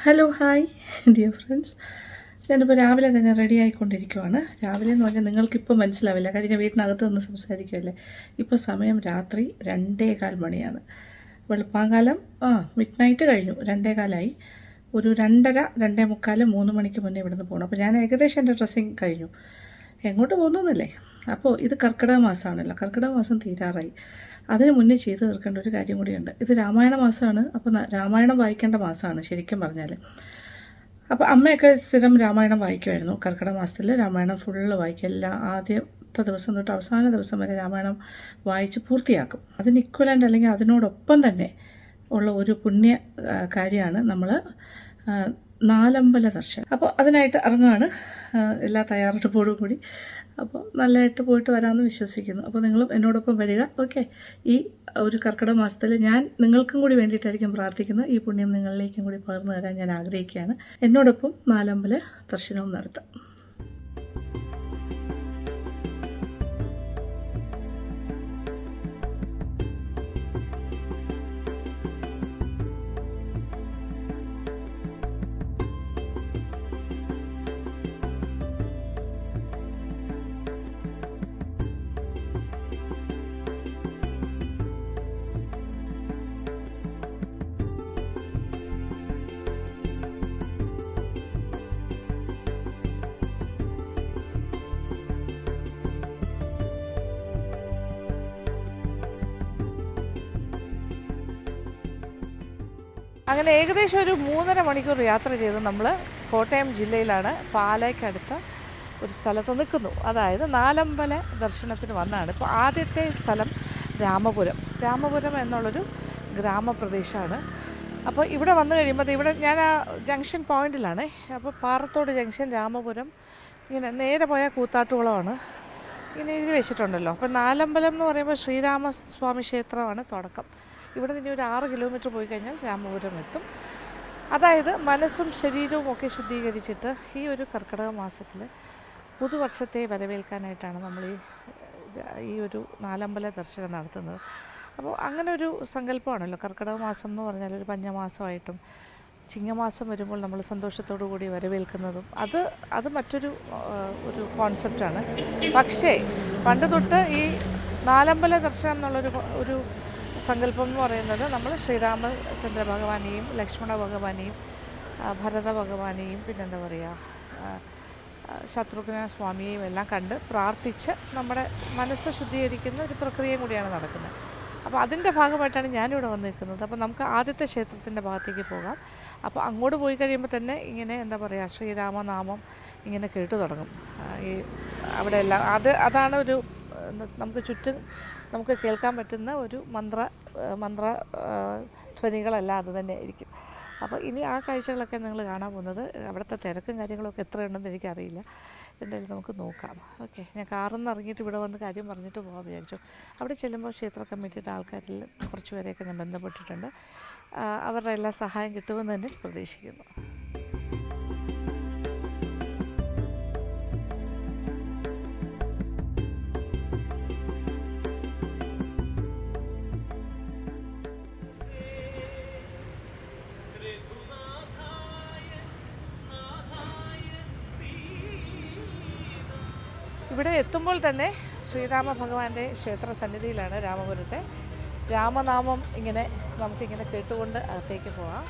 Hello hi dear friends, ഞാനിപ്പോൾ രാവിലെ തന്നെ റെഡി ആയിക്കൊണ്ടിരിക്കുവാണ്. രാവിലെ എന്ന് പറഞ്ഞാൽ നിങ്ങൾക്കിപ്പോൾ മനസ്സിലാവില്ല, കാര്യം ഞാൻ വീട്ടിനകത്ത് നിന്ന് സംസാരിക്കുമല്ലേ. ഇപ്പോൾ സമയം രാത്രി 2:15 മണിയാണ്. വെളുപ്പാങ്കാലം മിഡ് നൈറ്റ് കഴിഞ്ഞു, 2:15. ഒരു 2:30, 2:45, 3 മണിക്ക് മുന്നേ ഇവിടുന്ന് പോകണം. അപ്പോൾ ഞാൻ ഏകദേശം എൻ്റെ ഡ്രസ്സിങ് കഴിഞ്ഞു. എങ്ങോട്ട് പോകുന്നല്ലേ. അപ്പോൾ ഇത് കർക്കിടക മാസമാണല്ലോ, കർക്കിടക മാസം തീരാറായി. അതിന് മുന്നേ ചെയ്ത് തീർക്കേണ്ട ഒരു കാര്യം കൂടിയുണ്ട്. ഇത് രാമായണ മാസമാണ്. അപ്പോൾ രാമായണം വായിക്കേണ്ട മാസമാണ് ശരിക്കും പറഞ്ഞാൽ. അപ്പോൾ അമ്മയൊക്കെ സ്ഥിരം രാമായണം വായിക്കുമായിരുന്നു. കർക്കിടക മാസത്തിൽ രാമായണം ഫുള്ള് വായിക്കും. ആദ്യത്തെ ദിവസം തൊട്ട് അവസാന ദിവസം വരെ രാമായണം വായിച്ച് പൂർത്തിയാക്കും. അതിന് ഇക്വലൻ്റ് അല്ലെങ്കിൽ അതിനോടൊപ്പം തന്നെ ഉള്ള ഒരു പുണ്യ കാര്യമാണ് നമ്മൾ നാലമ്പല ദർശനം. അപ്പോൾ അതിനായിട്ട് ഇറങ്ങുകയാണ്, എല്ലാ തയ്യാറെടുപ്പോടും കൂടി. അപ്പോൾ നല്ലതായിട്ട് പോയിട്ട് വരാമെന്ന് വിശ്വസിക്കുന്നു. അപ്പോൾ നിങ്ങളും എന്നോടൊപ്പം വരിക. ഓക്കെ, ഈ ഒരു കർക്കിടക മാസത്തിൽ ഞാൻ നിങ്ങൾക്കും കൂടി വേണ്ടിയിട്ടായിരിക്കും പ്രാർത്ഥിക്കുന്നത്. ഈ പുണ്യം നിങ്ങളിലേക്കും കൂടി പകർന്നു തരാൻ ഞാൻ ആഗ്രഹിക്കുകയാണ്. എന്നോടൊപ്പം നാലമ്പല ദർശനവും നടത്താം. അങ്ങനെ ഏകദേശം ഒരു 3.5 മണിക്കൂർ യാത്ര ചെയ്ത് നമ്മൾ കോട്ടയം ജില്ലയിലാണ്, പാലയ്ക്കടുത്ത ഒരു സ്ഥലത്ത് നിൽക്കുന്നു. അതായത് നാലമ്പല ദർശനത്തിന് വന്നതാണ്. ഇപ്പോൾ ആദ്യത്തെ സ്ഥലം രാമപുരം എന്നുള്ളൊരു ഗ്രാമപ്രദേശമാണ്. അപ്പോൾ ഇവിടെ വന്നു കഴിയുമ്പോൾ ഇവിടെ ഞാൻ ആ ജംഗ്ഷൻ പോയിന്റിലാണ്. അപ്പോൾ പാറത്തോട് ജംഗ്ഷൻ, രാമപുരം, ഇങ്ങനെ നേരെ പോയാൽ കൂത്താട്ടുകുളമാണ്. ഇങ്ങനെ എഴുതി വെച്ചിട്ടുണ്ടല്ലോ. അപ്പോൾ നാലമ്പലം എന്ന് പറയുമ്പോൾ ശ്രീരാമസ്വാമി ക്ഷേത്രമാണ് തുടക്കം. ഇവിടെ നിന്ന് ഒരു 6 കിലോമീറ്റർ പോയി കഴിഞ്ഞാൽ രാമപുരം എത്തും. അതായത് മനസ്സും ശരീരവും ഒക്കെ ശുദ്ധീകരിച്ചിട്ട് ഈ ഒരു കർക്കിടക മാസത്തിൽ പുതുവർഷത്തെ വരവേൽക്കാനായിട്ടാണ് നമ്മൾ ഈ ഒരു നാലമ്പല ദർശനം നടത്തുന്നത്. അപ്പോൾ അങ്ങനെ ഒരു സങ്കല്പമാണല്ലോ കർക്കിടക മാസം എന്ന് പറഞ്ഞാൽ. ഒരു പഞ്ഞമാസമായിട്ടും ചിങ്ങമാസം വരുമ്പോൾ നമ്മൾ സന്തോഷത്തോടു കൂടി വരവേൽക്കുന്നതും അത് മറ്റൊരു കോൺസെപ്റ്റാണ്. പക്ഷേ പണ്ട് തൊട്ട് ഈ നാലമ്പല ദർശനം എന്നുള്ളൊരു സങ്കല്പം എന്ന് പറയുന്നത് നമ്മൾ ശ്രീരാമചന്ദ്ര ഭഗവാനെയും ലക്ഷ്മണ ഭഗവാനെയും ഭരത ഭഗവാനെയും പിന്നെന്താ പറയുക ശത്രുഘ്ന സ്വാമിയെയും എല്ലാം കണ്ട് പ്രാർത്ഥിച്ച് നമ്മുടെ മനസ്സ് ശുദ്ധീകരിക്കുന്ന ഒരു പ്രക്രിയയും കൂടിയാണ് നടക്കുന്നത്. അപ്പോൾ അതിൻ്റെ ഭാഗമായിട്ടാണ് ഞാനിവിടെ വന്ന് നിൽക്കുന്നത്. അപ്പോൾ നമുക്ക് ആദ്യത്തെ ക്ഷേത്രത്തിൻ്റെ ഭാഗത്തേക്ക് പോകാം. അപ്പോൾ അങ്ങോട്ട് പോയി കഴിയുമ്പോൾ തന്നെ ഇങ്ങനെ എന്താ പറയുക നാമം ഇങ്ങനെ കേട്ടു തുടങ്ങും. ഈ അവിടെ എല്ലാം അതാണ് ഒരു നമുക്ക് ചുറ്റും നമുക്ക് കേൾക്കാൻ പറ്റുന്ന ഒരു മന്ത്ര ധ്വനികളെല്ലാം അത് തന്നെ ആയിരിക്കും. അപ്പോൾ ഇനി ആ കാഴ്ചകളൊക്കെ നിങ്ങൾ കാണാൻ പോകുന്നത്. അവിടുത്തെ തിരക്കും കാര്യങ്ങളൊക്കെ എത്രയുണ്ടെന്ന് എനിക്കറിയില്ല. എന്തായാലും നമുക്ക് നോക്കാം. ഓക്കെ, ഞാൻ കാറിൽ നിന്ന് ഇറങ്ങിയിട്ട് ഇവിടെ വന്ന് കാര്യം പറഞ്ഞിട്ട് പോകാൻ വിചാരിച്ചു. അവിടെ ചെല്ലുമ്പോൾ ക്ഷേത്ര കമ്മിറ്റിയുടെ ആൾക്കാരിൽ കുറച്ച് പേരെയൊക്കെ ഞാൻ ബന്ധപ്പെട്ടിട്ടുണ്ട്. അവരുടെ എല്ലാ സഹായം കിട്ടുമെന്ന് തന്നെ പ്രതീക്ഷിക്കുന്നു. ഇവിടെ എത്തുമ്പോൾ തന്നെ ശ്രീരാമ ഭഗവാന്റെ ക്ഷേത്ര സന്നിധിയിലാണ്, രാമപുരത്തെ. രാമനാമം ഇങ്ങനെ നമുക്കിങ്ങനെ കേട്ടുകൊണ്ട് അകത്തേക്ക് പോകാം.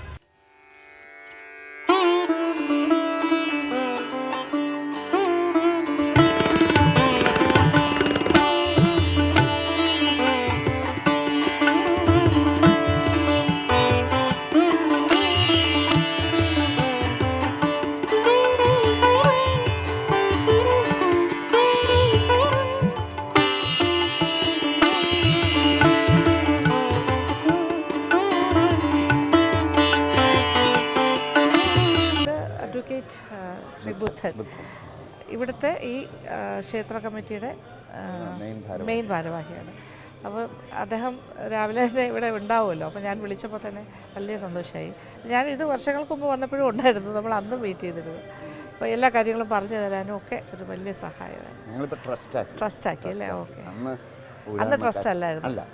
ഇവിടുത്തെ ഈ ക്ഷേത്ര കമ്മിറ്റിയുടെ മെയിൻ ഭാരവാഹിയാണ്. അപ്പോൾ അദ്ദേഹം രാവിലെ തന്നെ ഇവിടെ ഉണ്ടാവുമല്ലോ. അപ്പോൾ ഞാൻ വിളിച്ചപ്പോൾ തന്നെ വലിയ സന്തോഷമായി. ഞാൻ ഇത് വർഷങ്ങൾക്ക് മുമ്പ് വന്നപ്പോഴും ഉണ്ടായിരുന്നു, നമ്മൾ അന്നും വെയിറ്റ് ചെയ്തിരുന്നു. അപ്പോൾ എല്ലാ കാര്യങ്ങളും പറഞ്ഞു തരാനും ഒക്കെ ഒരു വലിയ സഹായമാണ്. ട്രസ്റ്റാക്കി അല്ലേ? ഓക്കെ, അന്ന് ട്രസ്റ്റ് അല്ലായിരുന്നു.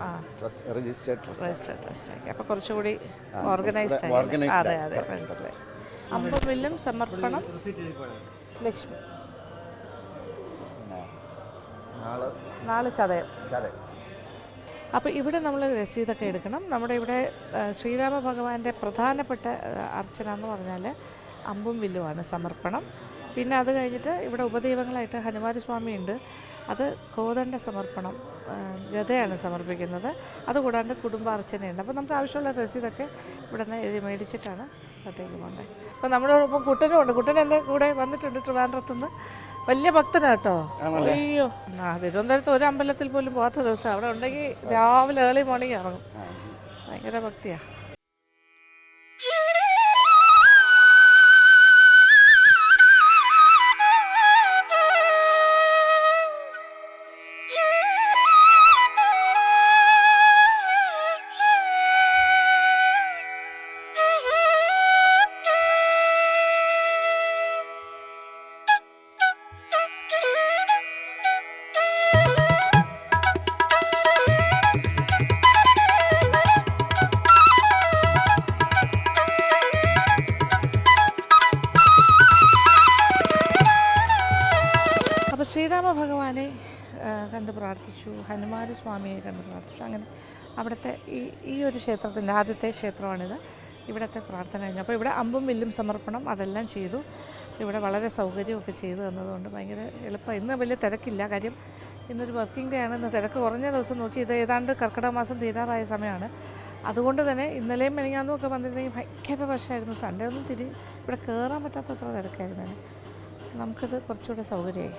രജിസ്റ്റേർഡ് ട്രസ്റ്റ് ആക്കി. അപ്പോൾ കുറച്ചുകൂടി ഓർഗനൈസ്ഡ് ആയി. അതെ മനസ്സിലായി. അമ്പും സമർപ്പണം ലക്ഷ്മി. നാളെ ചതയം. അപ്പോൾ ഇവിടെ നമ്മൾ രസീതൊക്കെ എടുക്കണം. നമ്മുടെ ഇവിടെ ശ്രീരാമ ഭഗവാന്റെ പ്രധാനപ്പെട്ട അർച്ചന എന്ന് പറഞ്ഞാൽ അമ്പും വില്ലുമാണ് സമർപ്പണം. പിന്നെ അത് കഴിഞ്ഞിട്ട് ഇവിടെ ഉപദൈവങ്ങളായിട്ട് ഹനുമാൻ ഉണ്ട്. അത് കോദണ്ഡ സമർപ്പണം, ഗതയാണ് സമർപ്പിക്കുന്നത്. അതുകൂടാണ്ട് കുടുംബാർച്ചനയുണ്ട്. അപ്പോൾ നമുക്ക് ആവശ്യമുള്ള രസീതൊക്കെ ഇവിടെ നിന്ന് എഴുതി മേടിച്ചിട്ടാണ് അകത്തേക്ക് പോകേണ്ടത്. അപ്പോൾ നമ്മളോടൊപ്പം കുട്ടനും ഉണ്ട്. കുട്ടൻ എൻ്റെ കൂടെ വന്നിട്ടുണ്ട് ട്രിവാൻഡ്രത്തുനിന്ന്. വലിയ ഭക്തനാട്ടോ. അയ്യോ, തിരുവനന്തപുരത്ത് ഒരു അമ്പലത്തിൽ പോലും പോകാത്ത ദിവസം അവിടെ ഉണ്ടെങ്കിൽ രാവിലെ ഏർലി മോർണിംഗ് ഇറങ്ങും. ഭയങ്കര ഭക്തിയാണ്. ശ്രീരാമ ഭഗവാനെ കണ്ട് പ്രാർത്ഥിച്ചു, ഹനുമാൻ സ്വാമിയെ കണ്ട് പ്രാർത്ഥിച്ചു. അങ്ങനെ അവിടുത്തെ ഈ ഒരു ക്ഷേത്രത്തിൻ്റെ ആദ്യത്തെ ക്ഷേത്രമാണിത്. ഇവിടുത്തെ പ്രാർത്ഥന കഴിഞ്ഞു. അപ്പോൾ ഇവിടെ അമ്പും വില്ലും സമർപ്പണം അതെല്ലാം ചെയ്തു. ഇവിടെ വളരെ സൗകര്യമൊക്കെ ചെയ്തു തന്നതുകൊണ്ട് ഭയങ്കര എളുപ്പം. ഇന്ന് വലിയ തിരക്കില്ല, കാര്യം ഇന്നൊരു വർക്കിംഗ് ഡേ ആണ്. ഇന്ന് തിരക്ക് കുറഞ്ഞ ദിവസം നോക്കി ഇത് ഏതാണ്ട് കർക്കിടക മാസം തീരാറായ സമയമാണ്. അതുകൊണ്ട് തന്നെ ഇന്നലെയും മെനിങ്ങാന്നും ഒക്കെ വന്നിരുന്നെങ്കിൽ ഭയങ്കര റഷായിരുന്നു. സൺഡേ ഒന്നും ഇവിടെ കയറാൻ പറ്റാത്തത്ര തിരക്കായിരുന്നു. നമുക്കിത് കുറച്ചുകൂടെ സൗകര്യമായി.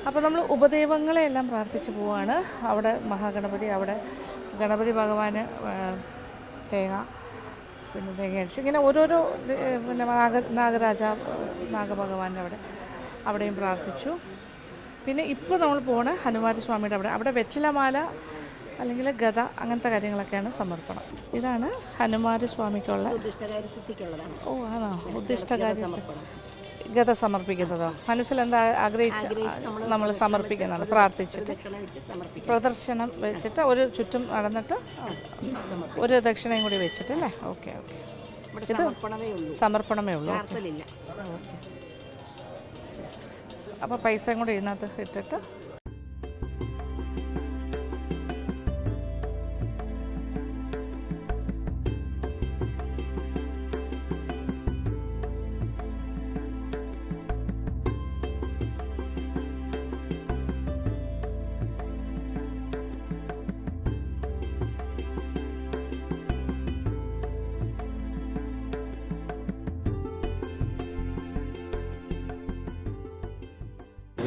അപ്പോൾ നമ്മൾ ഉപദൈവങ്ങളെയെല്ലാം പ്രാർത്ഥിച്ച് പോവാണ്. അവിടെ മഹാഗണപതി, അവിടെ ഗണപതി ഭഗവാന് തേങ്ങ, പിന്നെ തേങ്ങ അടിച്ചു. ഇങ്ങനെ ഓരോരോ പിന്നെ നാഗഭഗവാൻ്റെ അവിടെയും പ്രാർത്ഥിച്ചു. പിന്നെ ഇപ്പോൾ നമ്മൾ പോണ ഹനുമാൻ സ്വാമിയുടെ അവിടെ വെറ്റിലമാല അല്ലെങ്കിൽ ഗത അങ്ങനത്തെ കാര്യങ്ങളൊക്കെയാണ് സമർപ്പണം. ഇതാണ് ഹനുമാൻ സ്വാമിക്കുള്ള ഓ ആണോ ഉദ്ദിഷ്ടകാര്യ ഗത സമർപ്പിക്കുന്നതോ? മനസ്സിലെന്താ ആഗ്രഹിച്ച് നമ്മൾ സമർപ്പിക്കുന്നതാണ്. പ്രാർത്ഥിച്ചിട്ട് പ്രദർശനം വെച്ചിട്ട് ഒരു ചുറ്റും നടന്നിട്ട് ഒരു ദക്ഷിണയും കൂടി വെച്ചിട്ട് അല്ലേ? Okay okay. ഇത് സമർപ്പണമേ ഉള്ളൂ. അപ്പോൾ പൈസയും കൂടി ഇതിനകത്ത് ഇട്ടിട്ട്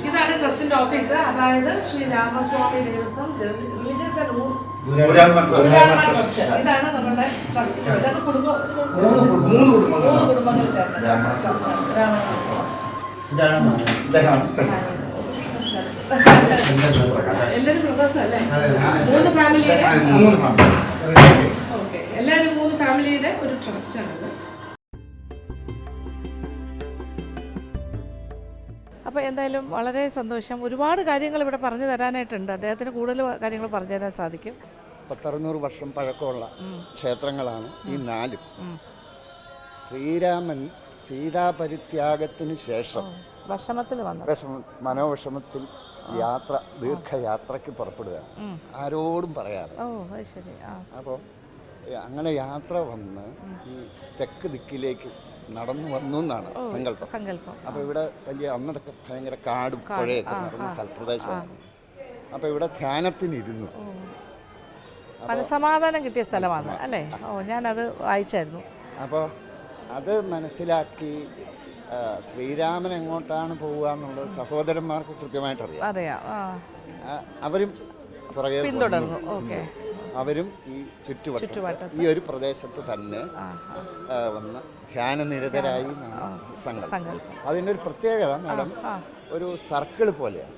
ഇതാണ് ട്രസ്റ്റിന്റെ ഓഫീസ്. അതായത് Shri Ramaswamy Devaswom religious and trust. ഇതാണ് നമ്മുടെ ട്രസ്റ്റിന്റെ. ഇതൊക്കെ മൂന്ന് കുടുംബങ്ങൾ ചേർന്ന ട്രസ്റ്റാണ്. എല്ലാവരും ബ്രദേഴ്സ് അല്ലേ? മൂന്ന് ഫാമിലിയുടെ ഓക്കെ, എല്ലാവരും മൂന്ന് ഫാമിലിയുടെ ഒരു ട്രസ്റ്റാണിത്. അപ്പോൾ എന്തായാലും വളരെ സന്തോഷം. ഒരുപാട് കാര്യങ്ങൾ ഇവിടെ പറഞ്ഞു തരാനായിട്ടുണ്ട്. അദ്ദേഹത്തിന് കൂടുതൽ കാര്യങ്ങൾ പറഞ്ഞു തരാൻ സാധിക്കും. 100-600 വർഷം പഴക്കമുള്ള ക്ഷേത്രങ്ങളാണ് ഈ 4. ശ്രീരാമൻ സീതാപരിത്യാഗത്തിന് ശേഷം മനോവിഷമത്തിൽ ദീർഘയാത്രയ്ക്ക് പുറപ്പെടുക, ആരോടും പറയാതെ. അപ്പോൾ അങ്ങനെ യാത്ര വന്ന് ഈ തെക്ക് ദിക്കിലേക്ക് നടന്നു വന്നു എന്നാണ് സങ്കല്പം. അപ്പോൾ ഇവിടെ അന്നൊക്കെ ഭയങ്കര കാടും പുഴയൊക്കെ നിറഞ്ഞ സ്ഥലപ്രദേശമാണ്. അപ്പോൾ ഇവിടെ ധ്യാനത്തിനിരുന്നു. മനസമാധാനം കിട്ടിയ സ്ഥലമാണ് അല്ലേ? ഞാനത് വായിച്ചായിരുന്നു. അപ്പോൾ അത് മനസ്സിലാക്കി ശ്രീരാമൻ എങ്ങോട്ടാണ് പോവുക എന്നുള്ളത് സഹോദരന്മാർക്ക് കൃത്യമായിട്ട് അറിയാം. അവരും പുറകെ പിന്തുടർന്നു. അവരും ഈ ചുറ്റുവട്ടം ഈ ഒരു പ്രദേശത്ത് തന്നെ വന്ന് ധ്യാനനിരതരായി സങ്കല്പം. അതിൻ്റെ ഒരു പ്രത്യേകത മാഡം ഒരു സർക്കിൾ പോലെയാണ്.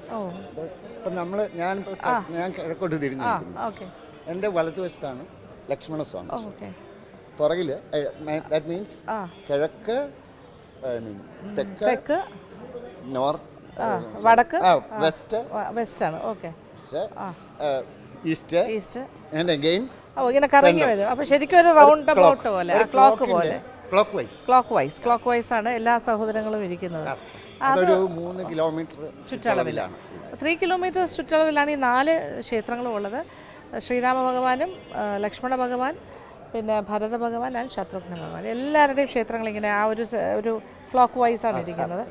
ഇപ്പം ഞാൻ കിഴക്കോട്ട് തിരിഞ്ഞു. എൻ്റെ വലതുവശത്താണ് ലക്ഷ്മണസ്വാമി, പുറകിൽ ദാറ്റ് മീൻസ് കിഴക്ക്, തെക്ക്, നോർത്ത്, വടക്ക്, വെസ്റ്റാണ്, ഈസ്റ്റ് ആൻഡ് അഗൈൻ ഇങ്ങനെ കറങ്ങി വരും. അപ്പോൾ ശരിക്കും ഒരു റൗണ്ട് അബൌട്ട് പോലെ, ക്ലോക്ക് വൈസ് ആണ് എല്ലാ സഹോദരങ്ങളും ഇരിക്കുന്നത്. അതൊരു 3 കിലോമീറ്റർ ചുറ്റളവിലാണ്. 3 കിലോമീറ്റർ ചുറ്റളവിലാണ് ഈ 4 ക്ഷേത്രങ്ങളും ഉള്ളത്. ശ്രീരാമ ഭഗവാനും ലക്ഷ്മണ ഭഗവാൻ, പിന്നെ ഭരത ഭഗവാൻ ആൻഡ് ശത്രുഘ്ന ഭഗവാൻ, എല്ലാവരുടെയും ക്ഷേത്രങ്ങൾ ഇങ്ങനെ ആ ഒരു ക്ലോക്ക് വൈസാണ് ഇരിക്കുന്നത്.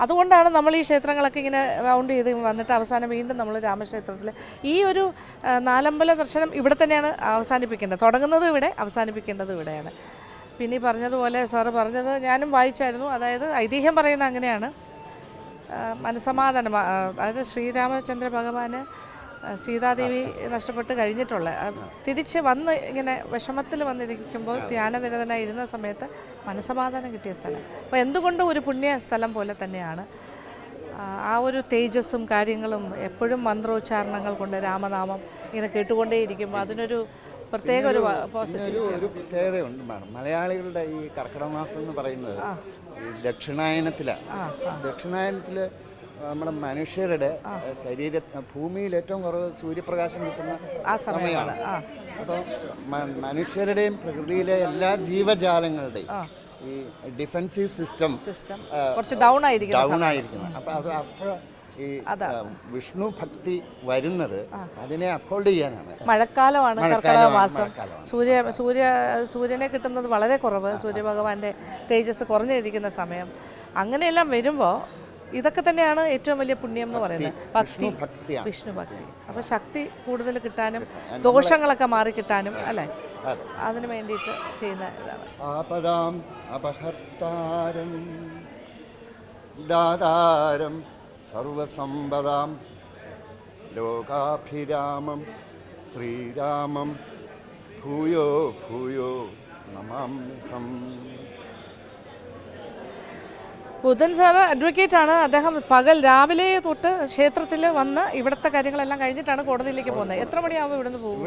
അതുകൊണ്ടാണ് നമ്മൾ ഈ ക്ഷേത്രങ്ങളൊക്കെ ഇങ്ങനെ റൗണ്ട് ചെയ്ത് വന്നിട്ട് അവസാനം വീണ്ടും നമ്മൾ രാമക്ഷേത്രത്തിൽ ഈ ഒരു 4 അമ്പല ദർശനം ഇവിടെ തന്നെയാണ് അവസാനിപ്പിക്കേണ്ടത്. തുടങ്ങുന്നത് ഇവിടെ, അവസാനിപ്പിക്കേണ്ടത് ഇവിടെയാണ്. പിന്നെ ഈ പറഞ്ഞതുപോലെ സാറ് പറഞ്ഞത് ഞാനും വായിച്ചായിരുന്നു. അതായത് ഐതിഹ്യം പറയുന്നത് അങ്ങനെയാണ്, മനസമാധാനം. അതായത് ശ്രീരാമചന്ദ്ര ഭഗവാന് സീതാദേവി നഷ്ടപ്പെട്ട് കഴിഞ്ഞിട്ടുള്ള തിരിച്ച് വന്ന് ഇങ്ങനെ വിഷമത്തിൽ വന്നിരിക്കുമ്പോൾ ധ്യാനനിരതനായി ഇരുന്ന സമയത്ത് മനസമാധാനം കിട്ടിയ സ്ഥലം. അപ്പോൾ എന്തുകൊണ്ടും ഒരു പുണ്യ സ്ഥലം പോലെ തന്നെയാണ്. ആ ഒരു തേജസ്സും കാര്യങ്ങളും എപ്പോഴും മന്ത്രോച്ചാരണങ്ങൾ കൊണ്ട് രാമനാമം ഇങ്ങനെ കേട്ടുകൊണ്ടേയിരിക്കുമ്പോൾ അതിനൊരു പ്രത്യേക ഒരു പ്രത്യേകതയുണ്ട് മാഡം. മലയാളികളുടെ ഈ കർക്കിടക മാസം എന്ന് പറയുന്നത് ദക്ഷിണായനത്തിലാണ്. ദക്ഷിണായനത്തിൽ നമ്മുടെ മനുഷ്യരുടെ ഭൂമിയിൽ ഏറ്റവും കുറവ് സൂര്യപ്രകാശം കിട്ടുന്ന സമയമാണ്. അപ്പോൾ മനുഷ്യരുടെയും പ്രകൃതിയിലെ എല്ലാ ജീവജാലങ്ങളുടെയും ഈ ഡിഫെൻസീവ് സിസ്റ്റം കുറച്ച് ഡൗൺ ആയിരിക്കണം. അപ്പോൾ അത് അപ്പോൾ ഈ വിഷ്ണു ഭക്തി വരുന്നത് അതിനെ അപ്ഹോൾഡ് ചെയ്യാനാണ്. മഴക്കാലമാണ് കർക്കിടക മാസം. സൂര്യനെ കിട്ടുന്നത് വളരെ കുറവ്, സൂര്യഭഗവാന്റെ തേജസ് കുറഞ്ഞിരിക്കുന്ന സമയം. അങ്ങനെയെല്ലാം വരുമ്പോൾ ഇതൊക്കെ തന്നെയാണ് ഏറ്റവും വലിയ പുണ്യം എന്ന് പറയുന്നത്, വിഷ്ണു ഭക്തി. അപ്പോൾ ശക്തി കൂടുതൽ കിട്ടാനും ദോഷങ്ങളൊക്കെ മാറി കിട്ടാനും അല്ലേ, അതിനു വേണ്ടിയിട്ട് ചെയ്യുന്ന ഇതാണ്. ആപദാം അപഹർത്താരം ദാതാരം സർവസമ്പദാം ലോകാഭിരാമം ശ്രീരാമം ഭൂയോ ഭൂയോ നമാമ്യഹം. ബുധൻ സാറ് അഡ്വക്കേറ്റ് ആണ്. അദ്ദേഹം രാവിലെ തൊട്ട് ക്ഷേത്രത്തിൽ വന്ന് ഇവിടുത്തെ കാര്യങ്ങളെല്ലാം കഴിഞ്ഞിട്ടാണ് കോടതിയിലേക്ക് പോകുന്നത്. എത്ര മണിയാവും ഇവിടുന്ന് പോകും?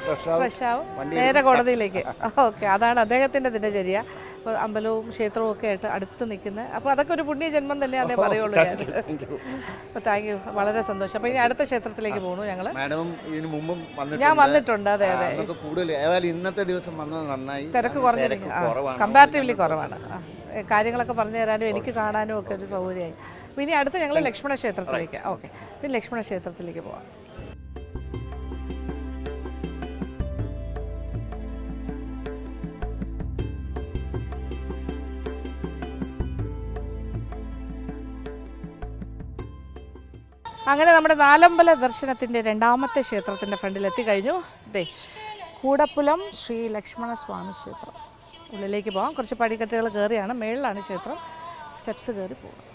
ഫ്രഷ് ആവും, നേരെ കോടതിയിലേക്ക്. ഓക്കെ, അതാണ് അദ്ദേഹത്തിൻ്റെ ദിനചര്യ. അപ്പോൾ അമ്പലവും ക്ഷേത്രവും ഒക്കെ ആയിട്ട് അടുത്ത് നിൽക്കുന്നത്. അപ്പോൾ അതൊക്കെ ഒരു പുണ്യജന്മം തന്നെ അതേ പറയുള്ളൂ ഞാൻ. അപ്പോൾ താങ്ക് യു, വളരെ സന്തോഷം. അപ്പോൾ ഇനി അടുത്ത ക്ഷേത്രത്തിലേക്ക് പോകുന്നു ഞങ്ങൾ. ഞാൻ വന്നിട്ടുണ്ട്. അതെ അതെ, ഇന്നത്തെ ദിവസം വന്നത് നന്നായി. തിരക്ക് കുറഞ്ഞിരിക്കും, കമ്പാരിറ്റീവ്ലി കുറവാണ്. കാര്യങ്ങളൊക്കെ പറഞ്ഞു തരാനും എനിക്ക് കാണാനും ഒക്കെ ഒരു സൗകര്യമായി. അപ്പോൾ ഇനി അടുത്ത് ഞങ്ങൾ ലക്ഷ്മണ ക്ഷേത്രത്തിലേക്ക്. ഓക്കെ, പിന്നെ ലക്ഷ്മണ ക്ഷേത്രത്തിലേക്ക് പോവാം. അങ്ങനെ നമ്മുടെ നാലമ്പല ദർശനത്തിൻ്റെ രണ്ടാമത്തെ ക്ഷേത്രത്തിൻ്റെ ഫ്രണ്ടിൽ എത്തിക്കഴിഞ്ഞു. ദേ കൂടപ്പുലം ശ്രീ ലക്ഷ്മണസ്വാമി ക്ഷേത്രം. ഉള്ളിലേക്ക് പോകാം. കുറച്ച് പടിക്കെട്ടുകൾ കയറിയാണ്, മേളിലാണ് ക്ഷേത്രം. സ്റ്റെപ്സ് കയറി പോകാം.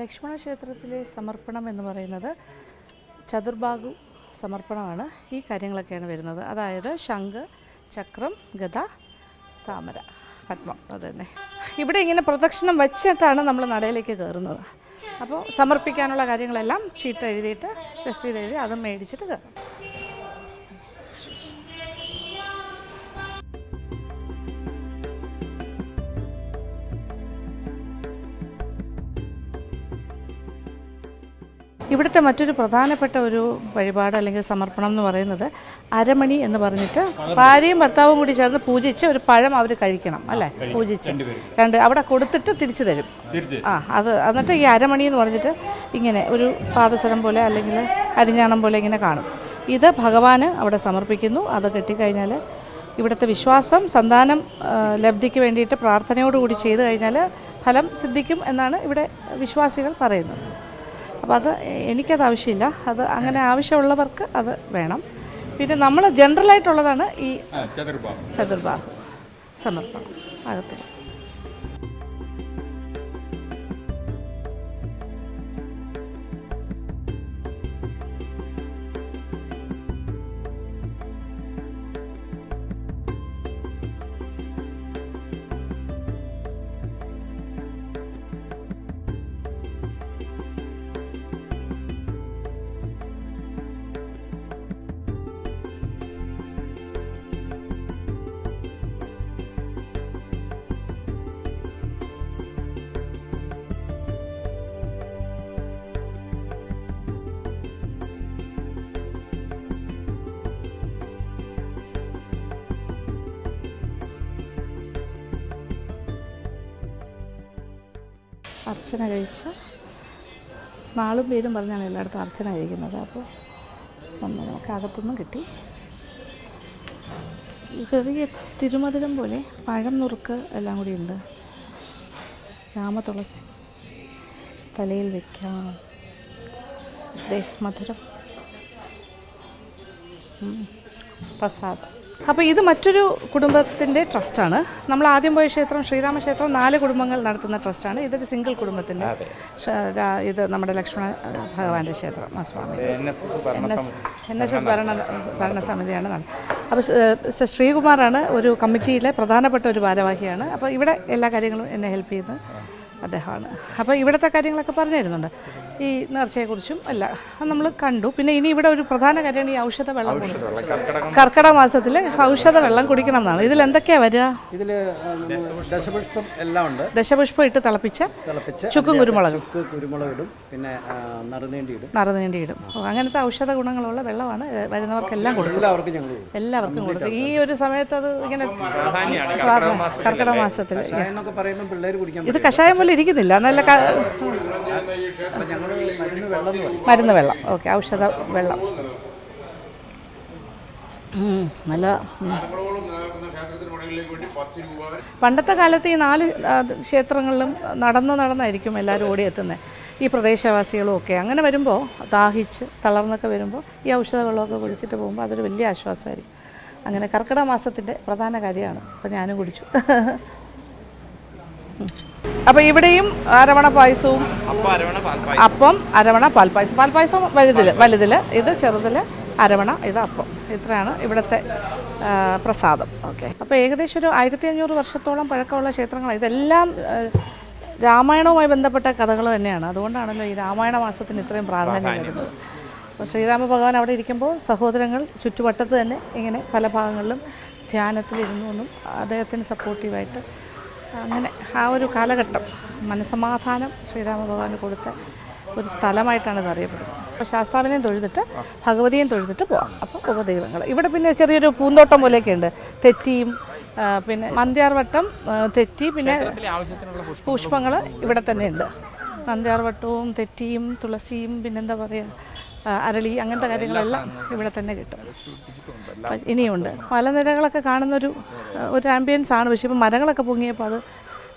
ലക്ഷ്മണ ക്ഷേത്രത്തിലെ സമർപ്പണം എന്ന് പറയുന്നത് ചതുർബാഹു സമർപ്പണമാണ്. ഈ കാര്യങ്ങളൊക്കെയാണ് വരുന്നത്. അതായത് ശംഖ്, ചക്രം, ഗദ, താമര പത്മം അത് തന്നെ. ഇവിടെ ഇങ്ങനെ പ്രദക്ഷിണം വെച്ചിട്ടാണ് നമ്മൾ നടയിലേക്ക് കയറുന്നത്. അപ്പോൾ സമർപ്പിക്കാനുള്ള കാര്യങ്ങളെല്ലാം ചീട്ട് എഴുതിയിട്ട് രസീത് എഴുതി അതും മേടിച്ചിട്ട് കയറും. ഇവിടുത്തെ മറ്റൊരു പ്രധാനപ്പെട്ട ഒരു വഴിപാട് അല്ലെങ്കിൽ സമർപ്പണം എന്ന് പറയുന്നത് അരമണി എന്ന് പറഞ്ഞിട്ട് ഭാര്യയും ഭർത്താവും കൂടി ചേർന്ന് പൂജിച്ച് ഒരു പഴം അവർ കഴിക്കണം അല്ലേ, പൂജിച്ച് രണ്ട് അവിടെ കൊടുത്തിട്ട് തിരിച്ചു തരും. അത് എന്നിട്ട് ഈ അരമണി എന്ന് പറഞ്ഞിട്ട് ഇങ്ങനെ ഒരു പാദസരം പോലെ അല്ലെങ്കിൽ അരിഞ്ഞാണം പോലെ ഇങ്ങനെ കാണും. ഇത് ഭഗവാന് അവിടെ സമർപ്പിക്കുന്നു. അത് കെട്ടിക്കഴിഞ്ഞാൽ ഇവിടുത്തെ വിശ്വാസം സന്താനം ലബ്ധിക്ക് വേണ്ടിയിട്ട് പ്രാർത്ഥനയോടുകൂടി ചെയ്തു കഴിഞ്ഞാൽ ഫലം സിദ്ധിക്കും എന്നാണ് ഇവിടെ വിശ്വാസികൾ പറയുന്നത്. അപ്പോൾ അത് എനിക്കത് ആവശ്യമില്ല, അത് അങ്ങനെ ആവശ്യമുള്ളവർക്ക് അത് വേണം. പിന്നെ നമ്മൾ ജനറലായിട്ടുള്ളതാണ് ഈ ചതുർബാഹു സമർപ്പണം അകത്ത്. അർച്ചന കഴിച്ച് നാളും പേരും പറഞ്ഞാണ് എല്ലായിടത്തും അർച്ചന കഴിക്കുന്നത്. അപ്പോൾ നമുക്ക് അകത്തുനിന്നും കിട്ടി ചെറിയ തിരുമധുരം പോലെ പഴം നുറുക്ക് എല്ലാം കൂടി ഉണ്ട്. രാമതുളസി തലയിൽ വയ്ക്കാം. മധുരം പ്രസാദം. അപ്പോൾ ഇത് മറ്റൊരു കുടുംബത്തിൻ്റെ ട്രസ്റ്റാണ്. നമ്മൾ ആദ്യം പോയ ക്ഷേത്രം ശ്രീരാമക്ഷേത്രം 4 കുടുംബങ്ങൾ നടത്തുന്ന ട്രസ്റ്റാണ്. ഇതൊരു സിംഗിൾ കുടുംബത്തിൻ്റെ ഇത് നമ്മുടെ ലക്ഷ്മണ ഭഗവാന്റെ ക്ഷേത്രം സ്വാമി NSS ഭരണസമിതിയാണ്. അപ്പോൾ ശ്രീകുമാറാണ് ഒരു കമ്മിറ്റിയിലെ പ്രധാനപ്പെട്ട ഒരു ഭാരവാഹിയാണ്. അപ്പോൾ ഇവിടെ എല്ലാ കാര്യങ്ങളും എന്നെ ഹെൽപ്പ് ചെയ്യുന്നത് അദ്ദേഹമാണ്. അപ്പോൾ ഇവിടുത്തെ കാര്യങ്ങളൊക്കെ പറഞ്ഞു തരുന്നുണ്ട്, ഈ നേർച്ചയെക്കുറിച്ചും അല്ല നമ്മൾ കണ്ടു. പിന്നെ ഇനി ഇവിടെ ഒരു പ്രധാന കാര്യമാണ് ഈ ഔഷധ വെള്ളം കുടിക്കണം. കർക്കിടക മാസത്തിൽ ഔഷധ വെള്ളം കുടിക്കണം എന്നാണ്. ഇതിൽ എന്തൊക്കെയാണ് വരിക? ഇതിൽ ദശപുഷ്പം എല്ലാം ഉണ്ട്. ദശപുഷ്പം ഇട്ട് തിളപ്പിച്ച് ചുക്കും കുരുമുളകും കുരുമുളകിടും, പിന്നെ നറുനീണ്ടിയിടും. അങ്ങനത്തെ ഔഷധ ഗുണങ്ങളുള്ള വെള്ളമാണ് വരുന്നവർക്കെല്ലാം കൊടുക്കും. എല്ലാവർക്കും കൊടുക്കും. ഈ ഒരു സമയത്ത് അത് ഇങ്ങനെ കർക്കിടക മാസത്തിൽ ഇത് കഷായം പോലെ ഇരിക്കുന്നില്ല, നല്ല മരുന്ന് വെള്ളം. ഓക്കെ, ഔഷധ വെള്ളം നല്ല. പണ്ടത്തെ കാലത്ത് ഈ 4 ക്ഷേത്രങ്ങളിലും നടന്നായിരിക്കും എല്ലാവരും ഓടിയെത്തുന്നത്, ഈ പ്രദേശവാസികളും ഒക്കെ. അങ്ങനെ വരുമ്പോൾ ദാഹിച്ച് തളർന്നൊക്കെ വരുമ്പോൾ ഈ ഔഷധ വെള്ളമൊക്കെ കുടിച്ചിട്ട് പോകുമ്പോൾ അതൊരു വലിയ ആശ്വാസമായിരിക്കും. അങ്ങനെ കർക്കിടക മാസത്തിൻ്റെ പ്രധാന കാര്യമാണ്. അപ്പോൾ ഞാനും കുടിച്ചു. അപ്പോൾ ഇവിടെയും അരവണ പായസവും അപ്പം അരവണ പാൽപ്പായസം. പാൽപ്പായസം വലുതിൽ, ഇത് ചെറുതിൽ അരവണ, ഇത് അപ്പം. ഇത്രയാണ് ഇവിടുത്തെ പ്രസാദം. ഓക്കെ. അപ്പോൾ ഏകദേശം ഒരു 1500 വർഷത്തോളം പഴക്കമുള്ള ക്ഷേത്രങ്ങളാണ്. ഇതെല്ലാം രാമായണവുമായി ബന്ധപ്പെട്ട കഥകൾ തന്നെയാണ്. അതുകൊണ്ടാണല്ലോ ഈ രാമായണ മാസത്തിന് ഇത്രയും പ്രാധാന്യം വരുന്നത്. അപ്പോൾ ശ്രീരാമ ഭഗവാൻ അവിടെ ഇരിക്കുമ്പോൾ സഹോദരങ്ങൾ ചുറ്റുവട്ടത്ത് തന്നെ ഇങ്ങനെ പല ഭാഗങ്ങളിലും ധ്യാനത്തിലിരുന്നു എന്നും അദ്ദേഹത്തിന് സപ്പോർട്ടീവായിട്ട് അങ്ങനെ ആ ഒരു കാലഘട്ടം മനസ്സമാധാനം ശ്രീരാമ ഭഗവാന് കൊടുത്ത ഒരു സ്ഥലമായിട്ടാണ് ഇത് അറിയപ്പെടുന്നത്. അപ്പോൾ ശാസ്താവിനെയും തൊഴുതിട്ട് ഭഗവതിയെയും തൊഴുതിട്ട് പോകാം. അപ്പോൾ ഉപദൈവങ്ങൾ ഇവിടെ പിന്നെ ചെറിയൊരു പൂന്തോട്ടം പോലെയൊക്കെ ഉണ്ട്. തെറ്റിയും പിന്നെ മന്ത്യാർവട്ടം, തെറ്റി, പിന്നെ പുഷ്പങ്ങൾ ഇവിടെ തന്നെ ഉണ്ട്. നന്ദ്യാർവട്ടവും തെറ്റിയും തുളസിയും പിന്നെന്താ പറയുക അരളി, അങ്ങനത്തെ കാര്യങ്ങളെല്ലാം ഇവിടെ തന്നെ കിട്ടും. ഇനിയുണ്ട് മലനിരകളൊക്കെ കാണുന്നൊരു ആംബിയൻസ് ആണ്. പക്ഷേ ഇപ്പോൾ മരങ്ങളൊക്കെ പൊങ്ങിയപ്പോൾ അത്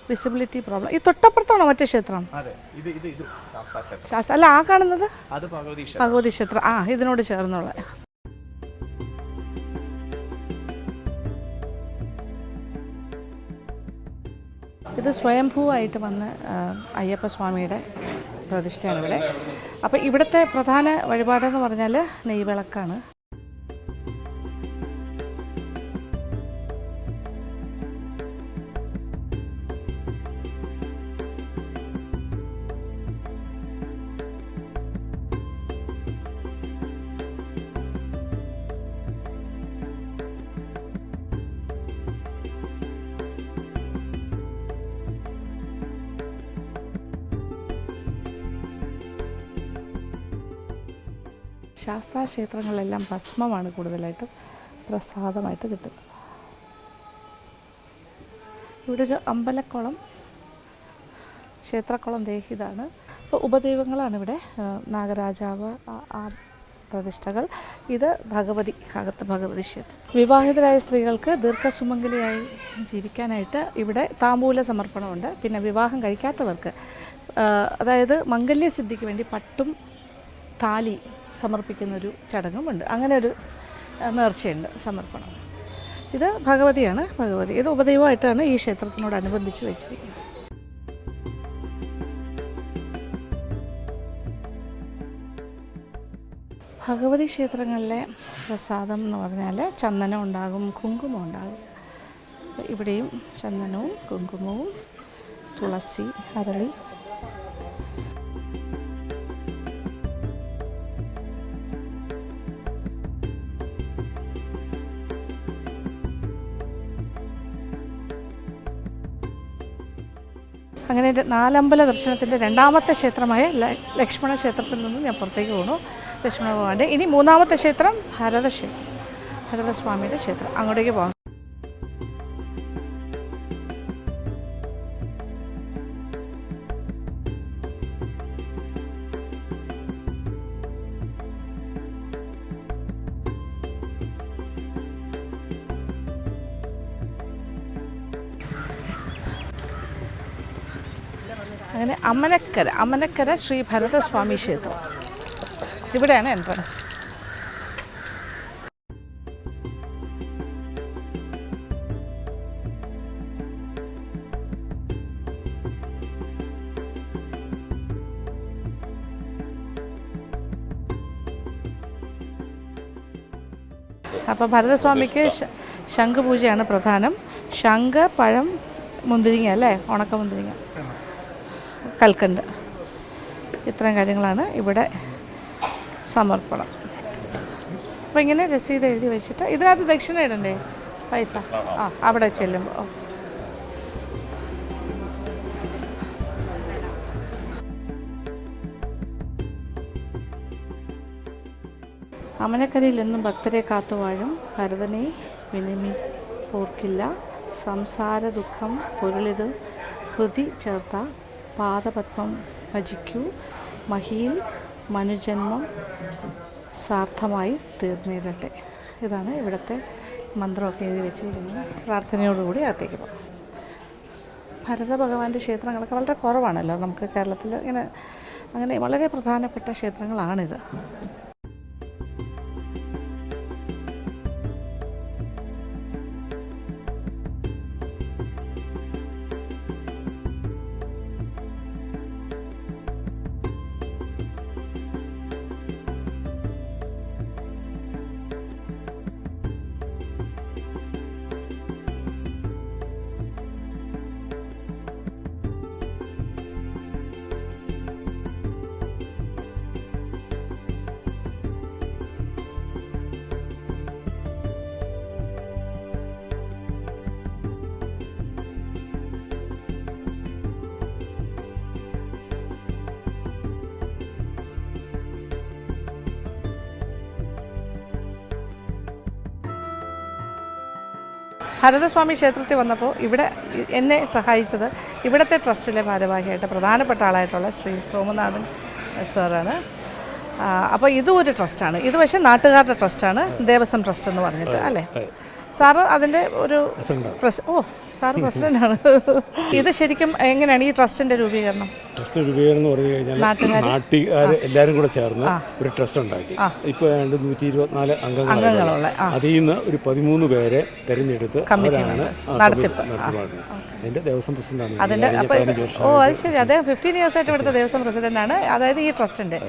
വിസിബിലിറ്റി പ്രോബ്ലം. ഈ തൊട്ടപ്പുറത്താണോ മറ്റേ ക്ഷേത്രം? ശാസ്ത്ര അല്ല, ആ കാണുന്നത് ഭഗവതി ക്ഷേത്രം. ഇതിനോട് ചേർന്നുള്ള. ഇത് സ്വയംഭൂവായിട്ട് വന്ന് അയ്യപ്പസ്വാമിയുടെ പ്രതിഷ്ഠയാണ് ഇവിടെ. അപ്പോൾ ഇവിടുത്തെ പ്രധാന വഴിപാടെന്ന് പറഞ്ഞാൽ നെയ്വിളക്കാണ്. ശാസ്താ ക്ഷേത്രങ്ങളിലെല്ലാം ഭസ്മമാണ് കൂടുതലായിട്ടും പ്രസാദമായിട്ട് കിട്ടുന്നത്. ഇവിടെ ഒരു അമ്പലക്കുളം, ക്ഷേത്രക്കുളം ഇതാണ്. അപ്പോൾ ഉപദൈവങ്ങളാണ് ഇവിടെ. നാഗരാജാവ്, ആ പ്രതിഷ്ഠകൾ. ഇത് ഭഗവതി, അകത്ത് ഭഗവതി ക്ഷേത്രം. വിവാഹിതരായ സ്ത്രീകൾക്ക് ദീർഘസുമംഗലിയായി ജീവിക്കാനായിട്ട് ഇവിടെ താമ്പൂല സമർപ്പണമുണ്ട്. പിന്നെ വിവാഹം കഴിക്കാത്തവർക്ക്, അതായത് മംഗല്യസിദ്ധിക്ക് വേണ്ടി പട്ടും താലി സമർപ്പിക്കുന്നൊരു ചടങ്ങുമുണ്ട്. അങ്ങനെ ഒരു നേർച്ചയുണ്ട്, സമർപ്പണം. ഇത് ഭഗവതിയാണ്, ഭഗവതി. ഇത് ഉപദൈവമായിട്ടാണ് ഈ ക്ഷേത്രത്തിനോടനുബന്ധിച്ച് വെച്ചിരിക്കുന്നത്. ഭഗവതി ക്ഷേത്രങ്ങളിലെ പ്രസാദം എന്ന് പറഞ്ഞാൽ ചന്ദനം ഉണ്ടാകും, കുങ്കുമം ഉണ്ടാകും. ഇവിടെയും ചന്ദനവും കുങ്കുമവും തുളസി, അരളി. അങ്ങനെ നാലമ്പല ദർശനത്തിൻ്റെ രണ്ടാമത്തെ ക്ഷേത്രമായ ലക്ഷ്മണ ക്ഷേത്രത്തിൽ നിന്നും ഞാൻ പുറത്തേക്ക് പോകണു. ലക്ഷ്മണ ഭഗവാന്റെ ഇനി മൂന്നാമത്തെ ക്ഷേത്രം ഭരതക്ഷേത്രം, ഭരതസ്വാമിയുടെ ക്ഷേത്രം. അങ്ങോട്ടേക്ക് പോകാം. അങ്ങനെ അമ്മനക്കര ശ്രീ ഭരതസ്വാമി ക്ഷേത്രം. ഇവിടെയാണ് എൻട്രൻസ്. അപ്പോൾ ഭരതസ്വാമിക്ക് ശംഖുപൂജയാണ് പ്രധാനം. ശംഖ്, പഴം, മുന്തിരിങ്ങ അല്ലേ, ഉണക്കമുന്തിരിങ്ങ, കൽക്കണ്ട്, ഇത്രയും കാര്യങ്ങളാണ് ഇവിടെ സമർപ്പണം. അപ്പോൾ ഇങ്ങനെ രസീത് എഴുതി വെച്ചിട്ട് ഇതിനകത്ത് ദക്ഷിണ ഇടണ്ടേ, പൈസ? അവിടെ ചെല്ലുമ്പോൾ. അമനക്കരയിൽ നിന്നും ഭക്തരെ കാത്തുവാഴും ഭരതനെ വിനിമി പോർക്കില്ല, സംസാര ദുഃഖം പൊരുളിത് ഹൃദി ചേർത്ത പാദപത്മം ഭജിക്കൂ, മഹിയിൽ മനുജന്മം സാർത്ഥമായി തീർന്നിടട്ടെ. ഇതാണ് ഇവിടുത്തെ മന്ത്രമൊക്കെ എഴുതി വെച്ചിരിക്കുന്നത്. പ്രാർത്ഥനയോടുകൂടി അകത്തേക്ക് പോകാം. ഭരത ഭഗവാന്റെ ക്ഷേത്രങ്ങളൊക്കെ വളരെ കുറവാണല്ലോ നമുക്ക് കേരളത്തിൽ. അങ്ങനെ വളരെ പ്രധാനപ്പെട്ട ക്ഷേത്രങ്ങളാണിത്. ഭരതസ്വാമി ക്ഷേത്രത്തിൽ വന്നപ്പോൾ ഇവിടെ എന്നെ സഹായിച്ചത് ഇവിടുത്തെ ട്രസ്റ്റിലെ ഭാരവാഹിയായിട്ട് പ്രധാനപ്പെട്ട ആളായിട്ടുള്ള ശ്രീ സോമനാഥൻ സാറാണ്. അപ്പോൾ ഇതും ഒരു ട്രസ്റ്റാണ്. ഇത് പക്ഷേ നാട്ടുകാരുടെ ട്രസ്റ്റാണ്, ദേവസ്വം ട്രസ്റ്റ് എന്ന് പറഞ്ഞിട്ട് അല്ലേ. സാറ് അതിൻ്റെ ഒരു സാറ് പ്രസിഡൻ്റാണ്. ഇത് ശരിക്കും എങ്ങനെയാണ് ഈ ട്രസ്റ്റിൻ്റെ രൂപീകരണം? ട്രസ്റ്റ് രൂപീകരണം എന്ന് പറഞ്ഞു കഴിഞ്ഞാൽ നാട്ടുകാർ എല്ലാവരും കൂടെ ചേർന്ന് ഒരു ട്രസ്റ്റ് ഉണ്ടാക്കി. ഇപ്പോൾ 124 അംഗങ്ങളുള്ള അതിൽ നിന്ന് ഒരു 13 പേരെ തിരഞ്ഞെടുത്ത് അവരാണ് നടത്തിപ്പാടുന്നത്. അതിൻ്റെ ദേവസ്വം പ്രസിഡന്റാണ്. അത് ശരി. അദ്ദേഹം 15 ഇയേഴ്സായിട്ട് ഇവിടുത്തെ ദേവസ്വം പ്രസിഡന്റാണ്. അതായത് ഈ ട്രസ്റ്റിൻ്റെ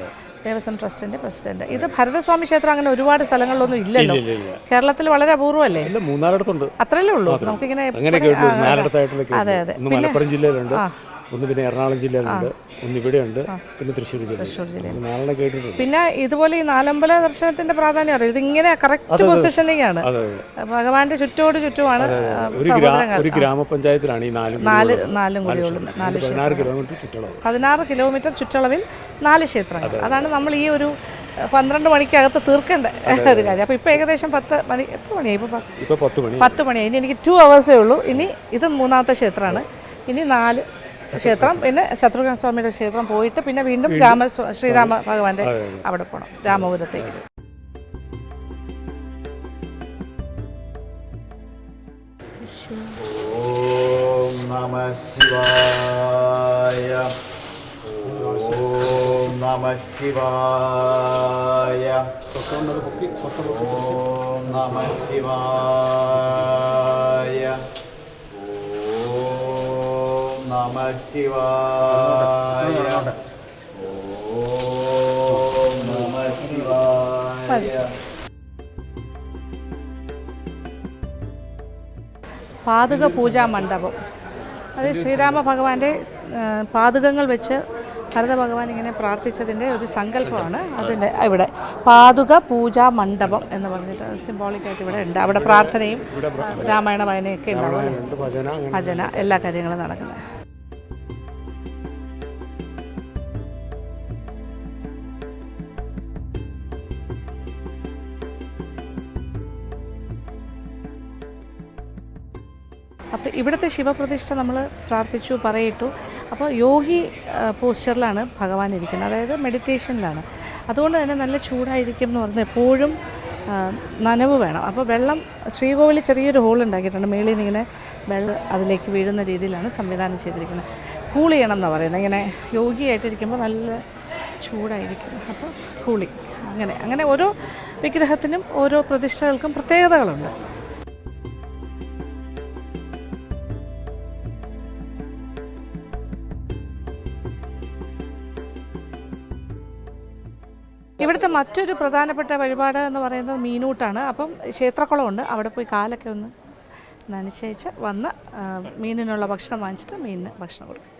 ദേവസ്വം ട്രസ്റ്റിൻ്റെ പ്രസിഡന്റ്. ഇത് ഭരതസ്വാമി ക്ഷേത്രം അങ്ങനെ ഒരുപാട് സ്ഥലങ്ങളിലൊന്നും ഇല്ലല്ലോ, കേരളത്തിൽ വളരെ അപൂർവമല്ലേ? മൂന്നാറിടത്തുണ്ട്, അത്രയല്ലേ ഉള്ളൂ. നമുക്കിങ്ങനെ അതെ അതെ. മലപ്പുറം ജില്ലയിലുണ്ട്, ഒന്ന് പിന്നെ എറണാകുളം ജില്ലയിലുണ്ട്, ഒന്ന് ഇവിടെയുണ്ട്, പിന്നെ തൃശ്ശൂർ ജില്ലയിൽ. നാളെ കേട്ടിട്ടുണ്ട്. പിന്നെ ഇതുപോലെ ഈ നാലമ്പല ദർശനത്തിന്റെ പ്രാധാന്യം അറിയാം. ഇതിങ്ങനെ കറക്റ്റ് പൊസിഷനിങ് ആണ്, ഭഗവാന്റെ ചുറ്റുമാണ്. ഒരു ഗ്രാമപഞ്ചായത്തിലാണ് ഈ നാലും കൂടി ഉള്ളത്. 16 കിലോമീറ്റർ ചുറ്റളവിൽ 4 ക്ഷേത്രങ്ങൾ. അതാണ് നമ്മൾ ഈ ഒരു 12 മണിക്കകത്ത് തീർക്കേണ്ട ഒരു കാര്യം. അപ്പോൾ ഇപ്പോൾ ഏകദേശം 10 മണി, എത്ര മണിയായി ഇപ്പോൾ? 10 മണിയായി. ഇനി എനിക്ക് 2 hours ഉള്ളൂ. ഇനി ഇത് 3ാമത്തെ ക്ഷേത്രമാണ്. ഇനി 4 ക്ഷേത്രം, പിന്നെ ശത്രുഘ്ന സ്വാമിയുടെ ക്ഷേത്രം പോയിട്ട് പിന്നെ വീണ്ടും ശ്രീരാമ ഭഗവാന്റെ അവിടെ പോകണം, രാമപുരത്തേക്ക്. ഓം നമഃ ശിവായ. ഓം നമഃ ശിവായ. ഓം നമഃ ശിവായ. ഓം നമഃ ശിവായ. ഓം നമഃ ശിവായ. പാതുക പൂജാ മണ്ഡപം, അത് ശ്രീരാമ ഭഗവാന്റെ പാതുകങ്ങൾ വെച്ച് ഭരത ഭഗവാൻ ഇങ്ങനെ പ്രാർത്ഥിച്ചതിൻ്റെ ഒരു സങ്കല്പമാണ് അതിൻ്റെ ഇവിടെ പാതുക പൂജാ മണ്ഡപം എന്ന് പറഞ്ഞിട്ട് സിംബോളിക്കായിട്ട് ഇവിടെ ഉണ്ട്. അവിടെ പ്രാർത്ഥനയും രാമായണ വായനയൊക്കെ ഉണ്ടാവും, ഭജന എല്ലാ കാര്യങ്ങളും നടക്കുന്നത്. അപ്പോൾ ഇവിടുത്തെ ശിവപ്രതിഷ്ഠ നമ്മൾ പ്രാർത്ഥിച്ചു, പറയിട്ടു. അപ്പോൾ യോഗി പോസ്ചറിലാണ് ഭഗവാൻ ഇരിക്കുന്നത്, അതായത് മെഡിറ്റേഷനിലാണ്. അതുകൊണ്ട് തന്നെ നല്ല ചൂടായിരിക്കും എന്ന് പറഞ്ഞാൽ എപ്പോഴും നനവ് വേണം. അപ്പോൾ വെള്ളം ശ്രീകോവിലിൽ ചെറിയൊരു ഹോൾ ഉണ്ടാക്കിയിട്ടുണ്ട്, മേളിൽ നിന്ന് ഇങ്ങനെ വെള്ളം അതിലേക്ക് വീഴുന്ന രീതിയിലാണ് സംവിധാനം ചെയ്തിരിക്കുന്നത്. കൂൾ ചെയ്യണം എന്നാണ് പറയുന്നത്. ഇങ്ങനെ യോഗിയായിട്ടിരിക്കുമ്പോൾ നല്ല ചൂടായിരിക്കും, അപ്പോൾ കൂളി. അങ്ങനെ ഓരോ വിഗ്രഹത്തിനും ഓരോ പ്രതിഷ്ഠകൾക്കും പ്രത്യേകതകളുണ്ട്. ഇവിടുത്തെ മറ്റൊരു പ്രധാനപ്പെട്ട വഴിപാട് എന്ന് പറയുന്നത് മീനൂട്ടാണ്. അപ്പം ക്ഷേത്രക്കുളമുണ്ട്, അവിടെ പോയി കാലൊക്കെ ഒന്ന് നനച്ചയച്ച് വന്ന് മീനിനുള്ള ഭക്ഷണം വാങ്ങിച്ചിട്ട് മീനിന് ഭക്ഷണം കൊടുക്കും.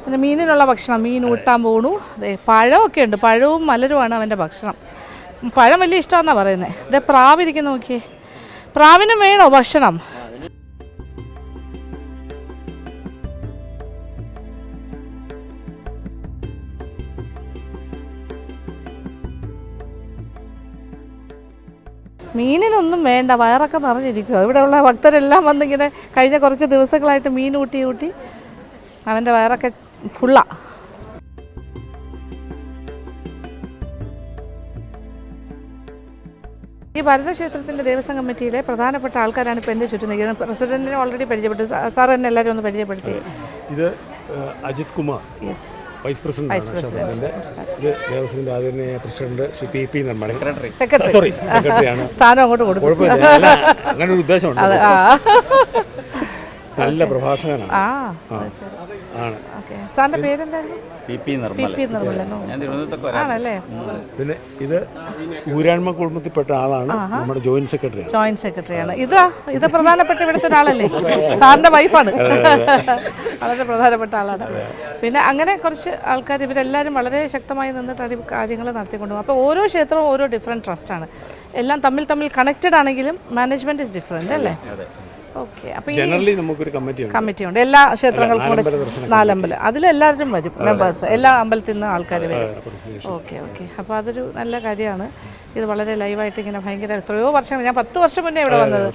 പിന്നെ മീനിനുള്ള ഭക്ഷണം, മീൻ ഊട്ടാൻ പോണു. അതെ, പഴമൊക്കെ ഉണ്ട്, പഴവും മലരുമാണ് അവൻ്റെ ഭക്ഷണം. പഴം വലിയ ഇഷ്ടമാണെന്നാണ് പറയുന്നത്. ഇതേ പ്രാവിരിക്കുന്ന നോക്കിയേ, പ്രാവിനും വേണോ ഭക്ഷണം? മീനിനൊന്നും വേണ്ട, വയറൊക്കെ നിറഞ്ഞിരിക്കുക. ഇവിടെയുള്ള ഭക്തരെല്ലാം വന്നിങ്ങനെ കഴിഞ്ഞ കുറച്ച് ദിവസങ്ങളായിട്ട് മീൻ ഊട്ടി അവൻ്റെ വയറൊക്കെ ഫുള്ളാണ്. ഈ ഭരതക്ഷേത്രത്തിൻ്റെ ദേവസ്വം കമ്മിറ്റിയിലെ പ്രധാനപ്പെട്ട ആൾക്കാരാണ് ഇപ്പോൾ എൻ്റെ ചുറ്റും നിൽക്കുന്നത്. പ്രസിഡന്റിനെ ഓൾറെഡി പരിചയപ്പെട്ടു, സാർ തന്നെ എല്ലാവരും ഒന്ന് പരിചയപ്പെടുത്തി. ഇത് അജിത് കുമാർ, വൈസ് പ്രസിഡന്റ്. ദേവസ്വത്തിന്റെ ആദരണീയ പ്രസിഡന്റ് ശ്രീ പി നിർമ്മല, സെക്രട്ടറിയാണ്. സ്ഥാനം അങ്ങോട്ട് കൊടുക്കും, അങ്ങനെ ഒരു ഉദ്ദേശമുണ്ട്. നല്ല പ്രഭാഷകനാണ്. സാറിന്റെ പേരെന്തായിരുന്നു? ആണല്ലേ. പിന്നെ ഇത് ഊരാൺമ കുടുംബത്തിൽപ്പെട്ട ആളാണ്, നമ്മുടെ ജോയിന്റ് സെക്രട്ടറിയാണ്. ഇത് പ്രധാനപ്പെട്ട ഇവിടുത്തെ ഒരാളല്ലേ, സാറിന്റെ വൈഫാണ്, വളരെ പ്രധാനപ്പെട്ട ആളാണ്. പിന്നെ അങ്ങനെ കുറച്ച് ആൾക്കാർ, ഇവരെല്ലാവരും വളരെ ശക്തമായി നിന്നിട്ടാണ് കാര്യങ്ങൾ നടത്തിക്കൊണ്ടുപോകും. അപ്പോൾ ഓരോ ക്ഷേത്രവും ഓരോ ഡിഫറെൻറ്റ് ട്രസ്റ്റാണ്, എല്ലാം തമ്മിൽ തമ്മിൽ കണക്റ്റഡ് ആണെങ്കിലും മാനേജ്മെന്റ് ഇസ് ഡിഫറെൻ്റ് അല്ലേ. ഓക്കെ, അപ്പോൾ ജനറലി നമുക്കൊരു കമ്മിറ്റി ഉണ്ട് എല്ലാ ക്ഷേത്രങ്ങൾക്കും കൂടെ. 4 അമ്പലം, അതിലെല്ലാവരും വരും മെമ്പേഴ്സ്, എല്ലാ അമ്പലത്തിൽ നിന്ന് ആൾക്കാർ വരും. ഓക്കെ, അപ്പോൾ അതൊരു നല്ല കാര്യമാണ്. ഇത് വളരെ ലൈവായിട്ട് ഇങ്ങനെ ഭയങ്കര എത്രയോ വർഷങ്ങൾ, ഞാൻ 10 വർഷം മുന്നേ ഇവിടെ വന്നത്.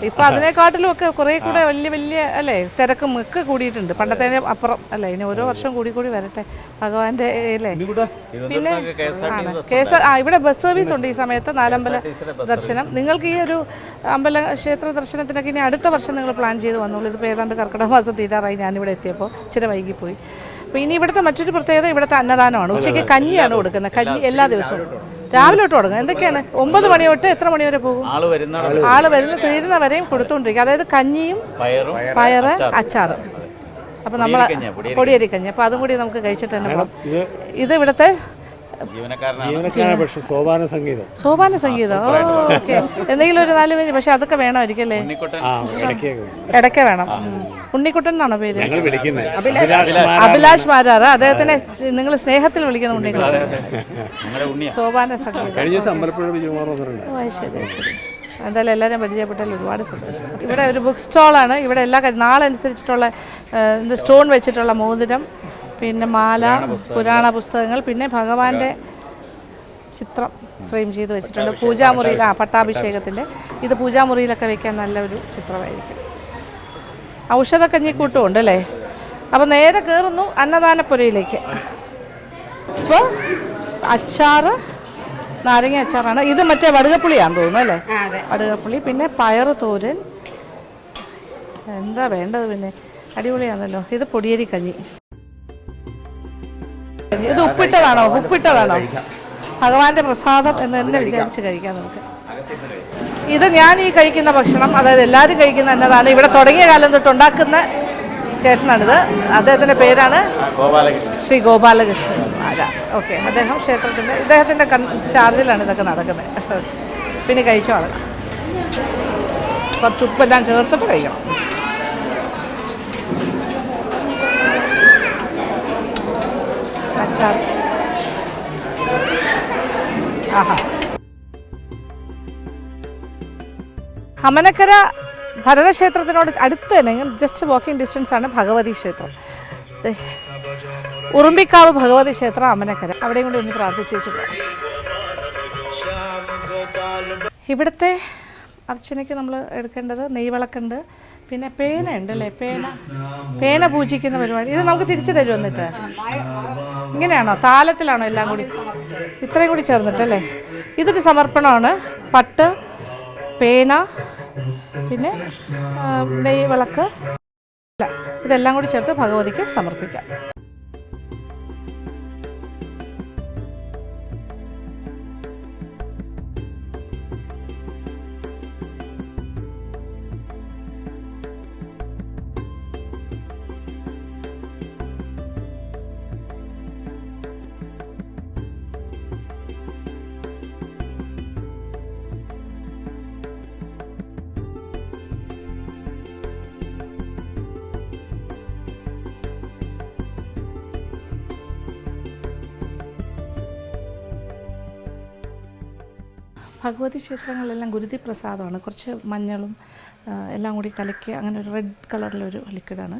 ഇപ്പം അതിനെക്കാട്ടിലും ഒക്കെ കുറേ കൂടെ വലിയ അല്ലേ തിരക്കും ഒക്കെ കൂടിയിട്ടുണ്ട്, പണ്ടത്തേനെ അപ്പുറം അല്ലേ. ഇനി ഓരോ വർഷം കൂടി വരട്ടെ ഭഗവാന്റെ അല്ലേ. പിന്നെ ഇവിടെ ബസ് സർവീസ് ഉണ്ട് ഈ സമയത്ത്, 4 അമ്പല ദർശനം. നിങ്ങൾക്ക് ഈ ഒരു ക്ഷേത്ര ദർശനത്തിനൊക്കെ ഇനി അടുത്ത വർഷം നിങ്ങൾ പ്ലാൻ ചെയ്ത് വന്നോളൂ. ഇതിപ്പോൾ ഏതാണ്ട് കർക്കിടക മാസം തീരാറായി ഞാനിവിടെ എത്തിയപ്പോൾ, ഇച്ചിരി വൈകിപ്പോയി. അപ്പോൾ ഇനി ഇവിടുത്തെ മറ്റൊരു പ്രത്യേകത, ഇവിടുത്തെ അന്നദാനമാണ്. ഉച്ചയ്ക്ക് കഞ്ഞിയാണ് കൊടുക്കുന്നത്, കഞ്ഞി എല്ലാ ദിവസവും രാവിലെ തൊട്ട് തുടങ്ങും. എന്തൊക്കെയാണ് 9 മണി തൊട്ട് എത്ര മണി വരെ പോകും? ആള് വരുന്ന തീരുന്ന വരെയും കൊടുത്തുകൊണ്ടിരിക്കും. അതായത് കഞ്ഞിയും പയറ് അച്ചാറ്, അപ്പം നമ്മൾ പൊടിയരിക്കഞ്ഞി, അപ്പോൾ അതും കൂടി നമുക്ക് കഴിച്ചിട്ട് തന്നെ പോകാം. ഇത് ഇവിടുത്തെ ജീവനക്കാരാണ്, പക്ഷെ സോപാന സംഗീതം. സോപാന സംഗീതം, ഓക്കെ. എന്തെങ്കിലും ഒരു 4 പേര്, പക്ഷെ അതൊക്കെ വേണമായിരിക്കും അല്ലേ? ഇടയ്ക്ക് വേണം. ഉണ്ണിക്കുട്ടൻ എന്നാണോ പേര്? ഞങ്ങൾ വിളിക്കുന്നത് അഭിലാഷ് മാരാറ്. അദ്ദേഹത്തിനെ നിങ്ങൾ സ്നേഹത്തിൽ വിളിക്കുന്ന ഉണ്ണിക്കുട്ടൻ. സോപാന സംഗീതം. കഴിഞ്ഞ ദിവസം അമ്പലപ്പുഴ വിജയകുമാർ വന്നിട്ടുണ്ട്. ശരി ശരി. എന്തായാലും എല്ലാവരും പരിചയപ്പെട്ടാൽ ഒരുപാട് സന്തോഷം. ഇവിടെ ഒരു ബുക്ക് സ്റ്റാളാണ്. ഇവിടെ എല്ലാ നാളനുസരിച്ചിട്ടുള്ള സ്റ്റോൺ വെച്ചിട്ടുള്ള മോതിരം, പിന്നെ മാല, പുരാണ പുസ്തകങ്ങൾ, പിന്നെ ഭഗവാന്റെ ചിത്രം ഫ്രെയിം ചെയ്ത് വെച്ചിട്ടുണ്ട്. പൂജാമുറിയിൽ പട്ടാഭിഷേകത്തിൻ്റെ ഇത് പൂജാമുറിയിലൊക്കെ വെക്കാൻ നല്ലൊരു ചിത്രമായിരിക്കും. ഔഷധക്കഞ്ഞിക്കൂട്ടും ഉണ്ട് അല്ലേ? അപ്പോൾ നേരെ കയറുന്നു അന്നദാനപ്പുരയിലേക്ക്. ഇപ്പോൾ അച്ചാറ്, നാരങ്ങ അച്ചാറാണ് ഇത്. മറ്റേ വടുകപ്പുളിയാണെന്ന് തോന്നുന്നു അല്ലേ? വടുകപ്പുളി, പിന്നെ പയറ് തോരൻ. എന്താ വേണ്ടത് പിന്നെ? അടിപൊളിയാണല്ലോ. ഇത് പൊടിയരി കഞ്ഞി. ഇത് ഉപ്പിട്ടതാണോ? ഭഗവാന്റെ പ്രസാദം എന്ന് തന്നെ വിചാരിച്ച് കഴിക്കാം നമുക്ക്. ഇത് ഞാൻ ഈ കഴിക്കുന്ന ഭക്ഷണം, അതായത് എല്ലാവരും കഴിക്കുന്ന എന്നതാണ്. ഇവിടെ തുടങ്ങിയ കാലം തൊട്ട് ഉണ്ടാക്കുന്ന ചേട്ടനാണിത്. അദ്ദേഹത്തിൻ്റെ പേരാണ് ശ്രീ ഗോപാലകൃഷ്ണൻ. ഓക്കെ. അദ്ദേഹം ക്ഷേത്രത്തിൻ്റെ ഇദ്ദേഹത്തിൻ്റെ ചാർജിലാണ് ഇതൊക്കെ നടക്കുന്നത്. പിന്നെ കഴിച്ചു വളരണം. കുറച്ച് ഉപ്പെല്ലാം ചേർത്തിട്ട് കഴിക്കണം. അച്ചാർ. ആഹാ. അമനക്കര ഭരതക്ഷേത്രത്തിനോട് അടുത്ത് തന്നെ ജസ്റ്റ് വാക്കിംഗ് ഡിസ്റ്റൻസ് ആണ് ഭഗവതി ക്ഷേത്രം. ഉറുമ്പിക്കാവ് ഭഗവതി ക്ഷേത്രം അമനക്കര. അവിടെയും കൂടി ഒന്ന് പ്രാർത്ഥിച്ചു പോകാം. ഇവിടുത്തെ അർച്ചനയ്ക്ക് നമ്മൾ എടുക്കേണ്ടത് നെയ്വിളക്കുണ്ട്, പിന്നെ പേന ഉണ്ട് അല്ലേ? പേന പൂജിക്കുന്ന പരിപാടി. ഇത് നമുക്ക് തിരിച്ചു തരും എന്നിട്ട്. ഇങ്ങനെയാണോ? താലത്തിലാണോ എല്ലാം കൂടി? ഇത്രയും കൂടി ചേർന്നിട്ടല്ലേ? ഇതൊരു സമർപ്പണമാണ്. പട്ട്, പേന, പിന്നെ നെയ്വിളക്ക്, ഇതെല്ലാം കൂടി ചേർത്ത് ഭഗവതിക്ക് സമർപ്പിക്കാം. ഭഗവതി ക്ഷേത്രങ്ങളിലെല്ലാം ഗുരുതി പ്രസാദമാണ്. കുറച്ച് മഞ്ഞളും എല്ലാം കൂടി കലക്കി അങ്ങനെ ഒരു റെഡ് കളറിലൊരു ലിക്വിഡാണ്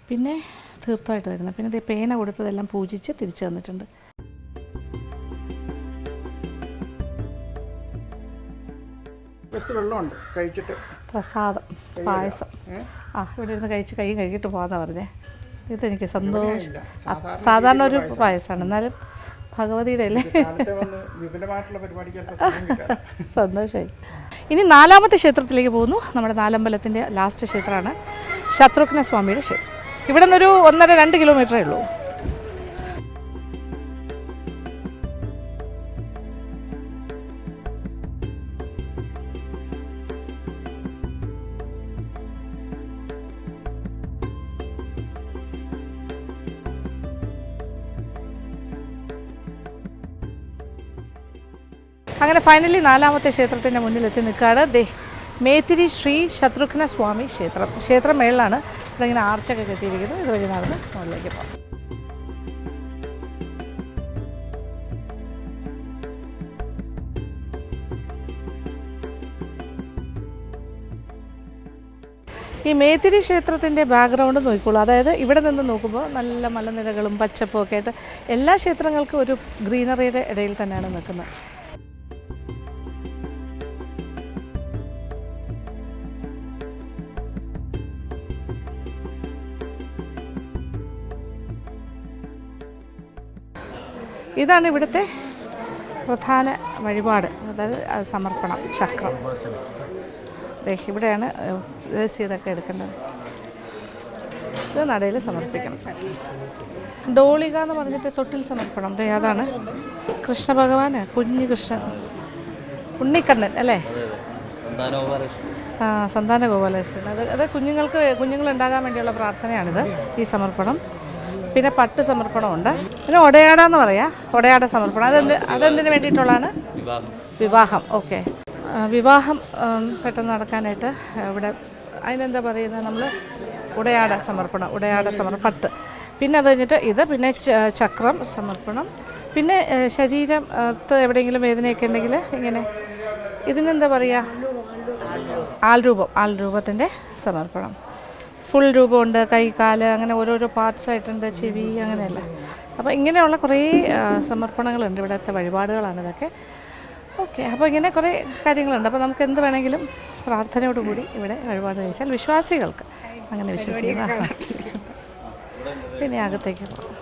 പിന്നെ തീർത്ഥമായിട്ട് തരുന്നത്. പിന്നെ ഇത് പേന കൊടുത്തതെല്ലാം പൂജിച്ച് തിരിച്ചു തന്നിട്ടുണ്ട്. വെള്ളമുണ്ട് കഴിച്ചിട്ട്. പ്രസാദം, പായസം. ഇവിടെ ഇരുന്ന് കഴിച്ച് കൈ കഴുകിയിട്ട് പോകാമെന്നാണ് പറഞ്ഞേ. ഇതെനിക്ക് സന്തോഷം. സാധാരണ ഒരു പായസമാണ്, എന്നാലും ഭഗവതിയുടെ അല്ലേ, സന്തോഷമായി. ഇനി 4ാമത്തെ ക്ഷേത്രത്തിലേക്ക് പോകുന്നു. നമ്മുടെ നാലമ്പലത്തിൻ്റെ ലാസ്റ്റ് ക്ഷേത്രമാണ് ശത്രുഘ്ന സ്വാമിയുടെ ക്ഷേത്രം. ഇവിടെ നിന്നൊരു 1.5-2 കിലോമീറ്ററേ ഉള്ളൂ. അങ്ങനെ ഫൈനലി 4ാമത്തെ ക്ഷേത്രത്തിൻ്റെ മുന്നിലെത്തി നിൽക്കുകയാണ്. മേത്തിരി ശ്രീ ശത്രുഘ്ന സ്വാമി ക്ഷേത്രം. ക്ഷേത്രം മേളിലാണ്. ഇവിടെ ഇങ്ങനെ ആർച്ചൊക്കെ കെട്ടിയിരിക്കുന്നത്. ഇതുവഴി നടന്ന് മുകളിലേക്ക് പോകാം. ഈ മേത്തിരി ക്ഷേത്രത്തിൻ്റെ ബാക്ക്ഗ്രൗണ്ട് നോക്കിക്കോളൂ. അതായത് ഇവിടെ നിന്ന് നോക്കുമ്പോൾ നല്ല മലനിരകളും പച്ചപ്പും ഒക്കെ ആയിട്ട് എല്ലാ ക്ഷേത്രങ്ങൾക്കും ഒരു ഗ്രീനറിയുടെ ഇടയിൽ തന്നെയാണ് നിൽക്കുന്നത്. ഇതാണ് ഇവിടുത്തെ പ്രധാന വഴിപാട്, അതായത് സമർപ്പണം, ചക്രം. ഇവിടെയാണ് ഇതൊക്കെ എടുക്കേണ്ടത്. ഇത് നടയിൽ സമർപ്പിക്കണം. ഡോളിക എന്ന് പറഞ്ഞിട്ട് തൊട്ടിൽ സമർപ്പണം. അതാണ് കൃഷ്ണ ഭഗവാന്, കുഞ്ഞു കൃഷ്ണൻ, ഉണ്ണിക്കണ്ണൻ അല്ലേ? സന്താന ഗോപാലകൃഷ്ണൻ. അത് കുഞ്ഞുങ്ങളുണ്ടാകാൻ വേണ്ടിയുള്ള പ്രാർത്ഥനയാണിത്, ഈ സമർപ്പണം. പിന്നെ പട്ട് സമർപ്പണമുണ്ട്. പിന്നെ ഒടയാട എന്ന് പറയാം, ഒടയാട സമർപ്പണം. അതെന്തിനു വേണ്ടിയിട്ടുള്ളതാണ്? വിവാഹം. ഓക്കെ, വിവാഹം പെട്ടെന്ന് നടക്കാനായിട്ട് ഇവിടെ അതിനെന്താ പറയുന്നത്, നമ്മൾ ഉടയാട സമർപ്പണം, പട്ട്. പിന്നെ അത് കഴിഞ്ഞിട്ട് ഇത്, പിന്നെ ചക്രം സമർപ്പണം. പിന്നെ ശരീരം എവിടെയെങ്കിലും വേദനയൊക്കെ ഉണ്ടെങ്കിൽ ഇങ്ങനെ, ഇതിനെന്താ പറയുക, ആൾരൂപത്തിൻ്റെ സമർപ്പണം. ഫുൾ രൂപമുണ്ട്, കൈ, കാല്, അങ്ങനെ ഓരോരോ പാർട്സ് ആയിട്ടുണ്ട്, ചെവി, അങ്ങനെയല്ല. അപ്പോൾ ഇങ്ങനെയുള്ള കുറേ സമർപ്പണങ്ങളുണ്ട്, ഇവിടുത്തെ വഴിപാടുകളാണ് ഇതൊക്കെ. ഓക്കെ, അപ്പോൾ ഇങ്ങനെ കുറേ കാര്യങ്ങളുണ്ട്. അപ്പോൾ നമുക്ക് എന്ത് വേണമെങ്കിലും പ്രാർത്ഥനയോടുകൂടി ഇവിടെ വഴിപാട് കഴിച്ചാൽ വിശ്വാസികൾക്ക്, അങ്ങനെ വിശ്വസിക്കുന്ന. പിന്നെ അകത്തേക്ക് പോകാം.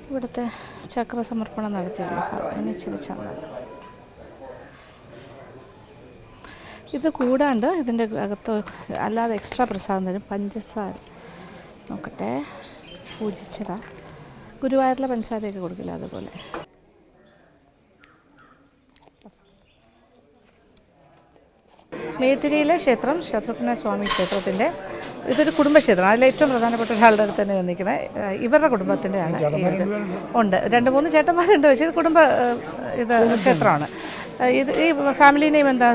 ഇവിടുത്തെ ചക്ര സമർപ്പണം നടത്തിയല്ലോ, അതിന് ഇച്ചിരി ചന്ദനം. ഇത് കൂടാണ്ട് ഇതിൻ്റെ അകത്ത് അല്ലാതെ എക്സ്ട്രാ പ്രസാദം തരും, പഞ്ചസാര. നോക്കട്ടെ, പൂജിച്ചതാ. ഗുരുവായൂരിലെ പഞ്ചസാരയൊക്കെ കൊടുക്കില്ല, അതുപോലെ. മേത്തിരിയിലെ ക്ഷേത്രം, ശത്രുഘ്ന സ്വാമി ക്ഷേത്രത്തിൻ്റെ ഇതൊരു കുടുംബക്ഷേത്രം. അതിൽ ഏറ്റവും പ്രധാനപ്പെട്ട ഒരാളുടെ അടുത്ത് തന്നെ നിൽക്കുന്നത് ഇവരുടെ കുടുംബത്തിൻ്റെയാണ്. ഉണ്ട്, 2-3 ചേട്ടന്മാരുണ്ട്, പക്ഷേ ഇത് ഇത് ക്ഷേത്രമാണ്. ഇത് ഈ ഫാമിലി നെയിം എന്താ?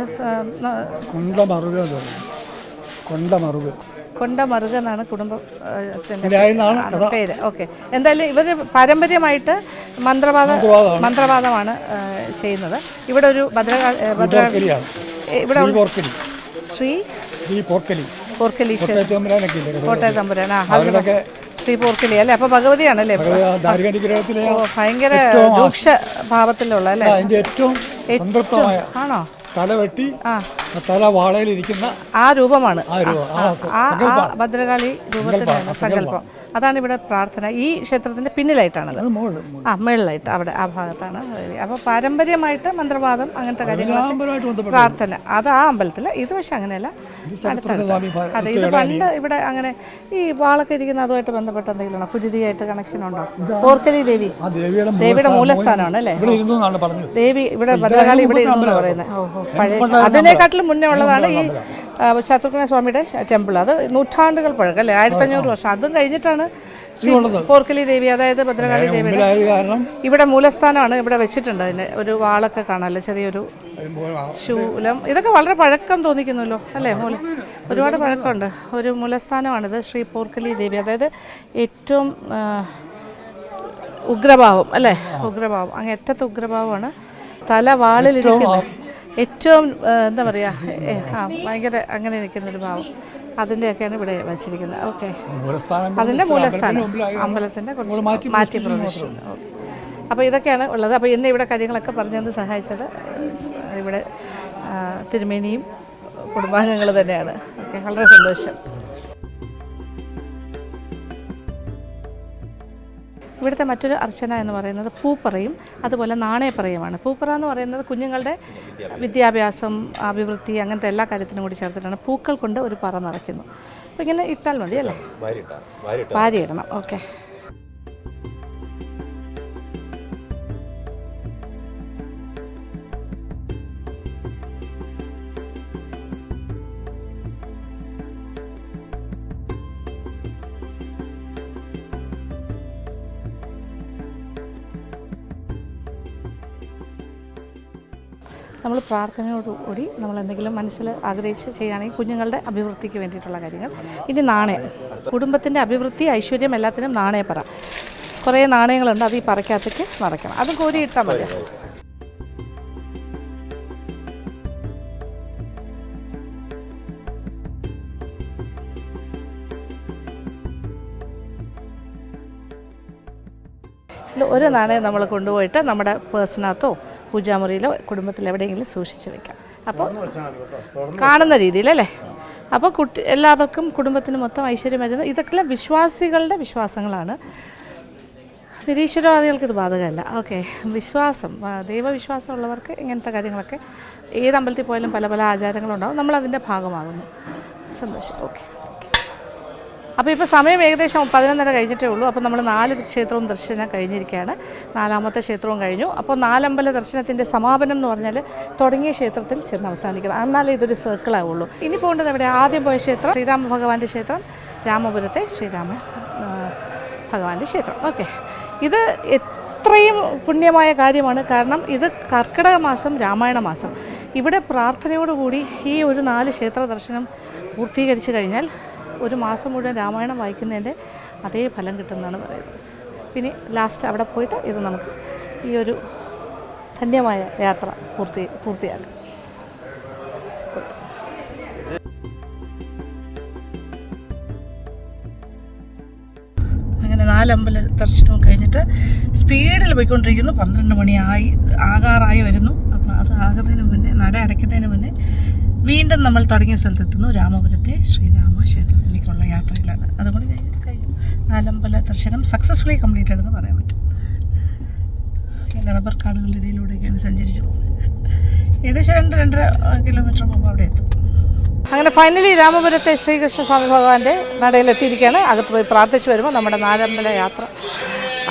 കൊണ്ടമറുക എന്നാണ് കുടുംബത്തിൻ്റെ പേര്. ഓക്കെ, എന്തായാലും ഇവർ പാരമ്പര്യമായിട്ട് മന്ത്രവാദമാണ് ചെയ്യുന്നത്. ഇവിടെ ഒരു ഇവിടെ പോർക്കലി കോട്ടയം തമ്പുരാൻ, ശ്രീ പോർക്കലി അല്ലേ? അപ്പോൾ ഭഗവതിയാണല്ലേ? ഭയങ്കര രൂക്ഷ ഭാവത്തിലുള്ള അല്ലേ? ആണോ? തലവെട്ടി തല വാളയിലിരിക്കുന്ന ആ രൂപമാണ്, ആ ഭദ്രകാളി രൂപത്തിലാണ് സങ്കല്പം. അതാണ് ഇവിടെ പ്രാർത്ഥന. ഈ ക്ഷേത്രത്തിൻ്റെ പിന്നിലായിട്ടാണത്, മുകളിലായിട്ട് അവിടെ ആ ഭാഗത്താണ്. അപ്പോൾ പാരമ്പര്യമായിട്ട് മന്ത്രവാദം അങ്ങനത്തെ കാര്യങ്ങൾ പ്രാർത്ഥന അത് ആ അമ്പലത്തിൽ. ഇത് പക്ഷെ അങ്ങനെയല്ല, അതെ. ഇത് പണ്ട് ഇവിടെ അങ്ങനെ ഈ വാളൊക്കെ ഇരിക്കുന്ന അതുമായിട്ട് ബന്ധപ്പെട്ട എന്തെങ്കിലും കുരുതിയായിട്ട് കണക്ഷൻ ഉണ്ടോ? പോർക്കലി ദേവിയുടെ മൂലസ്ഥാനമാണ് അല്ലേ? ദേവി ഇവിടെ ഭദ്രകാളി ഇവിടെ ഇരുന്നു പറയുന്നത്. പഴയ അതിനെക്കാട്ടിലും മുന്നേ ഉള്ളതാണ് ഈ ശത്രുഘ്ന സ്വാമിയുടെ ടെമ്പിൾ. അത് നൂറ്റാണ്ടുകൾ പഴക്കം അല്ലേ, 1500 വർഷം. അതും കഴിഞ്ഞിട്ടാണ് പോർക്കലി ദേവി, അതായത് ഭദ്രകാളി ദേവിയുടെ ഇവിടെ മൂലസ്ഥാനമാണ്. ഇവിടെ വെച്ചിട്ടുണ്ട് അതിന് ഒരു വാളൊക്കെ കാണാമല്ലോ, ചെറിയൊരു ശൂലം. ഇതൊക്കെ വളരെ പഴക്കം തോന്നിക്കുന്നല്ലോ അല്ലേ? ഒരുപാട് പഴക്കമുണ്ട്. ഒരു മൂലസ്ഥാനമാണിത്. ശ്രീ പോർക്കലി ദേവി, അതായത് ഏറ്റവും ഉഗ്രഭാവം അല്ലേ? ഉഗ്രഭാവം, അങ്ങ് ഏറ്റത്തെ ഉഗ്രഭാവമാണ്. തല വാളിലിരിക്കുന്നത്, ഏറ്റവും എന്താ പറയുക, ഭയങ്കര അങ്ങനെ നിൽക്കുന്നൊരു ഭാവം. അതിൻ്റെയൊക്കെയാണ് ഇവിടെ വച്ചിരിക്കുന്നത്. ഓക്കെ, അതിൻ്റെ മൂലസ്ഥാനം അമ്പലത്തിൻ്റെ കുറച്ച് മാറ്റി പ്രവേശിച്ചു. അപ്പോൾ ഇതൊക്കെയാണ് ഉള്ളത്. അപ്പോൾ ഇന്ന് ഇവിടെ കാര്യങ്ങളൊക്കെ പറഞ്ഞത് സഹായിച്ചത് ഇവിടെ തിരുമേനിയും കുടുംബാംഗങ്ങൾ തന്നെയാണ്. ഓക്കെ, വളരെ സന്തോഷം. ഇവിടുത്തെ മറ്റൊരു അർച്ചന എന്ന് പറയുന്നത് പൂപ്പറയും അതുപോലെ നാണയപ്പറയുമാണ്. പൂപ്പറ എന്ന് പറയുന്നത് കുഞ്ഞുങ്ങളുടെ വിദ്യാഭ്യാസം, അഭിവൃദ്ധി, അങ്ങനത്തെ എല്ലാ കാര്യത്തിനും കൂടി ചേർത്തിട്ടാണ് പൂക്കൾ കൊണ്ട് ഒരു പറ നിറയ്ക്കുന്നു. അപ്പോൾ ഇങ്ങനെ ഇട്ടാൽ മതി അല്ലേ? വാരിയിടണം. ഓക്കെ, നമ്മൾ പ്രാർത്ഥനയോടുകൂടി നമ്മൾ എന്തെങ്കിലും മനസ്സിൽ ആഗ്രഹിച്ച് ചെയ്യുകയാണെങ്കിൽ കുഞ്ഞുങ്ങളുടെ അഭിവൃദ്ധിക്ക് വേണ്ടിയിട്ടുള്ള കാര്യങ്ങൾ. ഇനി നാണയം, കുടുംബത്തിൻ്റെ അഭിവൃദ്ധി, ഐശ്വര്യം എല്ലാത്തിനും നാണയപ്പറ. കുറേ നാണയങ്ങളുണ്ട്, അത് ഈ പറയ്ക്കകത്തേക്ക് നിറയ്ക്കണം. അതും കോരിയിട്ടാൽ മതി. ഒരു നാണയം നമ്മൾ കൊണ്ടുപോയിട്ട് നമ്മുടെ പേഴ്സിനകത്തോ പൂജാമുറിയിലോ കുടുംബത്തിൽ എവിടെയെങ്കിലും സൂക്ഷിച്ച് വെക്കാം. അപ്പോൾ കാണുന്ന രീതിയിലല്ലേ? അപ്പോൾ എല്ലാവർക്കും കുടുംബത്തിന് മൊത്തം ഐശ്വര്യം വരുന്നത് ഇതൊക്കെ വിശ്വാസികളുടെ വിശ്വാസങ്ങളാണ്. നിരീശ്വരവാദികൾക്ക് ഇത് ബാധകമല്ല. ഓക്കെ, വിശ്വാസം, ദൈവവിശ്വാസമുള്ളവർക്ക് ഇങ്ങനത്തെ കാര്യങ്ങളൊക്കെ ഏത് അമ്പലത്തിൽ പോയാലും പല പല ആചാരങ്ങളുണ്ടാകും. നമ്മളതിൻ്റെ ഭാഗമാകുന്നു. സന്തോഷം. ഓക്കെ. അപ്പോൾ ഇപ്പോൾ സമയം ഏകദേശം 11:30 കഴിഞ്ഞിട്ടേ ഉള്ളൂ. അപ്പോൾ നമ്മൾ 4 ക്ഷേത്രവും ദർശനം കഴിഞ്ഞിരിക്കുകയാണ്. 4ാമത്തെ ക്ഷേത്രവും കഴിഞ്ഞു. അപ്പോൾ 4 അമ്പല ദർശനത്തിൻ്റെ സമാപനം എന്ന് പറഞ്ഞാൽ തുടങ്ങിയ ക്ഷേത്രത്തിൽ ചെന്ന് അവസാനിക്കണം. എന്നാലേ ഇതൊരു സർക്കിളാവുള്ളൂ. ഇനി പോകേണ്ടത് എവിടെ? ആദ്യം പോയ ക്ഷേത്രം ശ്രീരാമ ഭഗവാന്റെ ക്ഷേത്രം, രാമപുരത്തെ ശ്രീരാമ ഭഗവാന്റെ ക്ഷേത്രം. ഓക്കെ, ഇത് എത്രയും പുണ്യമായ കാര്യമാണ്. കാരണം ഇത് കർക്കിടക മാസം, രാമായണ മാസം. ഇവിടെ പ്രാർത്ഥനയോടുകൂടി ഈ ഒരു 4 ക്ഷേത്ര ദർശനം പൂർത്തീകരിച്ച് കഴിഞ്ഞാൽ ഒരു മാസം മുഴുവൻ രാമായണം വായിക്കുന്നതിൻ്റെ അതേ ഫലം കിട്ടുമെന്നാണ് പറയുന്നത്. പിന്നെ ലാസ്റ്റ് അവിടെ പോയിട്ട് ഇത് നമുക്ക് ഈ ഒരു ധന്യമായ യാത്ര പൂർത്തിയാക്കാം. അങ്ങനെ 4 അമ്പല ദർശനവും കഴിഞ്ഞിട്ട് സ്പീഡിൽ പോയിക്കൊണ്ടിരിക്കുന്നു. 12 മണിയായി ആകാറായി വരുന്നു. അപ്പോൾ അത് ആകുന്നതിന് മുന്നേ, നട അടയ്ക്കുന്നതിന് മുന്നേ വീണ്ടും നമ്മൾ തുടങ്ങിയ സ്ഥലത്തെത്തുന്നു. രാമപുരത്തെ ശ്രീരാമ ക്ഷേത്രത്തിലേക്കുള്ള യാത്രയിലാണ്. അതുകൊണ്ട് കഴിഞ്ഞു 4 അമ്പല ദർശനം സക്സസ്ഫുള്ളി കംപ്ലീറ്റഡ് എന്ന് പറയാൻ പറ്റും. റബ്ബർ കാടുകളുടെ ഇടയിലൂടെയൊക്കെയാണ് സഞ്ചരിച്ച് പോകുന്നത്. ഏകദേശം 2-2.5 കിലോമീറ്റർ പോകുമ്പോൾ അവിടെ എത്തും. അങ്ങനെ ഫൈനലി രാമപുരത്തെ ശ്രീകൃഷ്ണ സ്വാമി ഭഗവാന്റെ നടയിലെത്തിയിരിക്കുകയാണ്. അകത്ത് പോയി പ്രാർത്ഥിച്ച് വരുമ്പോൾ നമ്മുടെ 4 അമ്പല യാത്ര,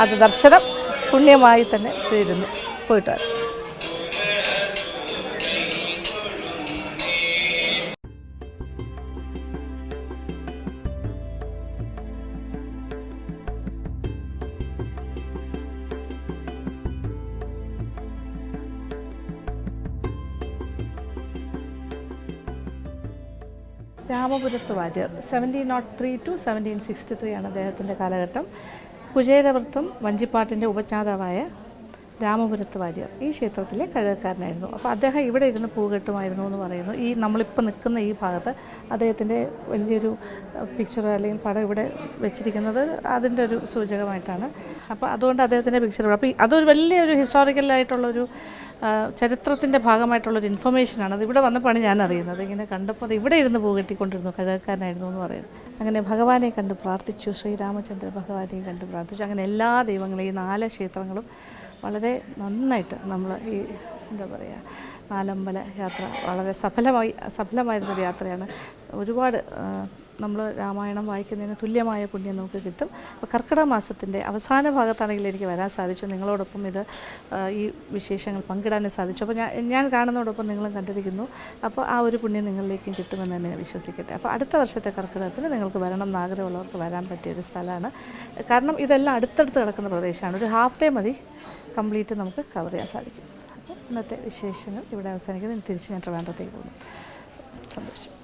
അത് ദർശനം പുണ്യമായി തന്നെ തീരുന്നു. പോയിട്ട് വരാം. രാമപുരത്ത് വാര്യർ 1703 to 1763 ആണ് അദ്ദേഹത്തിൻ്റെ കാലഘട്ടം. കുചേരവൃത്തം വഞ്ചിപ്പാട്ടിൻ്റെ ഉപജ്ഞാതാവായ രാമപുരത്ത് വാര്യർ ഈ ക്ഷേത്രത്തിലെ കഴകക്കാരനായിരുന്നു. അപ്പോൾ അദ്ദേഹം ഇവിടെ ഇരുന്ന് പൂകെട്ടുമായിരുന്നു എന്ന് പറയുന്നു. ഈ നമ്മളിപ്പോൾ നിൽക്കുന്ന ഈ ഭാഗത്ത് അദ്ദേഹത്തിൻ്റെ വലിയൊരു പിക്ചർ അല്ലെങ്കിൽ പടം ഇവിടെ വെച്ചിരിക്കുന്നത് അതിൻ്റെ ഒരു സൂചകമായിട്ടാണ്. അപ്പോൾ അതുകൊണ്ട് അദ്ദേഹത്തിൻ്റെ പിക്ചർ ഇവിടെ, അപ്പോൾ അതൊരു വലിയൊരു ഹിസ്റ്റോറിക്കലായിട്ടുള്ളൊരു ചരിത്രത്തിൻ്റെ ഭാഗമായിട്ടുള്ളൊരു ഇൻഫർമേഷനാണ്. അത് ഇവിടെ വന്നപ്പോഴാണ് ഞാൻ അറിയുന്നത്. ഇങ്ങനെ കണ്ടപ്പോൾ അത് ഇവിടെ ഇരുന്ന് പൂകെട്ടിക്കൊണ്ടിരുന്നു, കഴകക്കാരനായിരുന്നു എന്ന് പറയുന്നത്. അങ്ങനെ ഭഗവാനെ കണ്ട് പ്രാർത്ഥിച്ചു, ശ്രീരാമചന്ദ്ര ഭഗവാനെയും കണ്ട് പ്രാർത്ഥിച്ചു. അങ്ങനെ എല്ലാ ദൈവങ്ങളെയും 4 ക്ഷേത്രങ്ങളും വളരെ നന്നായിട്ട് നമ്മൾ ഈ എന്താ പറയുക 4 അമ്പല യാത്ര വളരെ സഫലമായിരുന്നൊരു യാത്രയാണ്. ഒരുപാട് നമ്മൾ രാമായണം വായിക്കുന്നതിന് തുല്യമായ പുണ്യം നമുക്ക് കിട്ടും. അപ്പോൾ കർക്കിടക മാസത്തിൻ്റെ അവസാന ഭാഗത്താണെങ്കിൽ എനിക്ക് വരാൻ സാധിച്ചു. നിങ്ങളോടൊപ്പം ഇത് ഈ വിശേഷങ്ങൾ പങ്കിടാനും സാധിച്ചു. അപ്പോൾ ഞാൻ കാണുന്നതോടൊപ്പം നിങ്ങളും കണ്ടിരിക്കുന്നു. അപ്പോൾ ആ ഒരു പുണ്യം നിങ്ങളിലേക്കും കിട്ടുമെന്ന് തന്നെ വിശ്വസിക്കട്ടെ. അപ്പോൾ അടുത്ത വർഷത്തെ കർക്കിടകത്തിന് നിങ്ങൾക്ക് വരണം എന്ന് ആഗ്രഹമുള്ളവർക്ക് വരാൻ പറ്റിയൊരു സ്ഥലമാണ്. കാരണം ഇതെല്ലാം അടുത്തടുത്ത് കിടക്കുന്ന പ്രദേശമാണ്. ഒരു ഹാഫ് ഡേ മതി കംപ്ലീറ്റ് നമുക്ക് കവർ ചെയ്യാൻ സാധിക്കും. അപ്പോൾ ഇന്നത്തെ വിശേഷങ്ങൾ ഇവിടെ അവസാനിക്കുന്നത്. തിരിച്ച് ഞാൻ ട്രിവാൻഡ്രത്തേക്ക് പോകുന്നു. സന്തോഷം.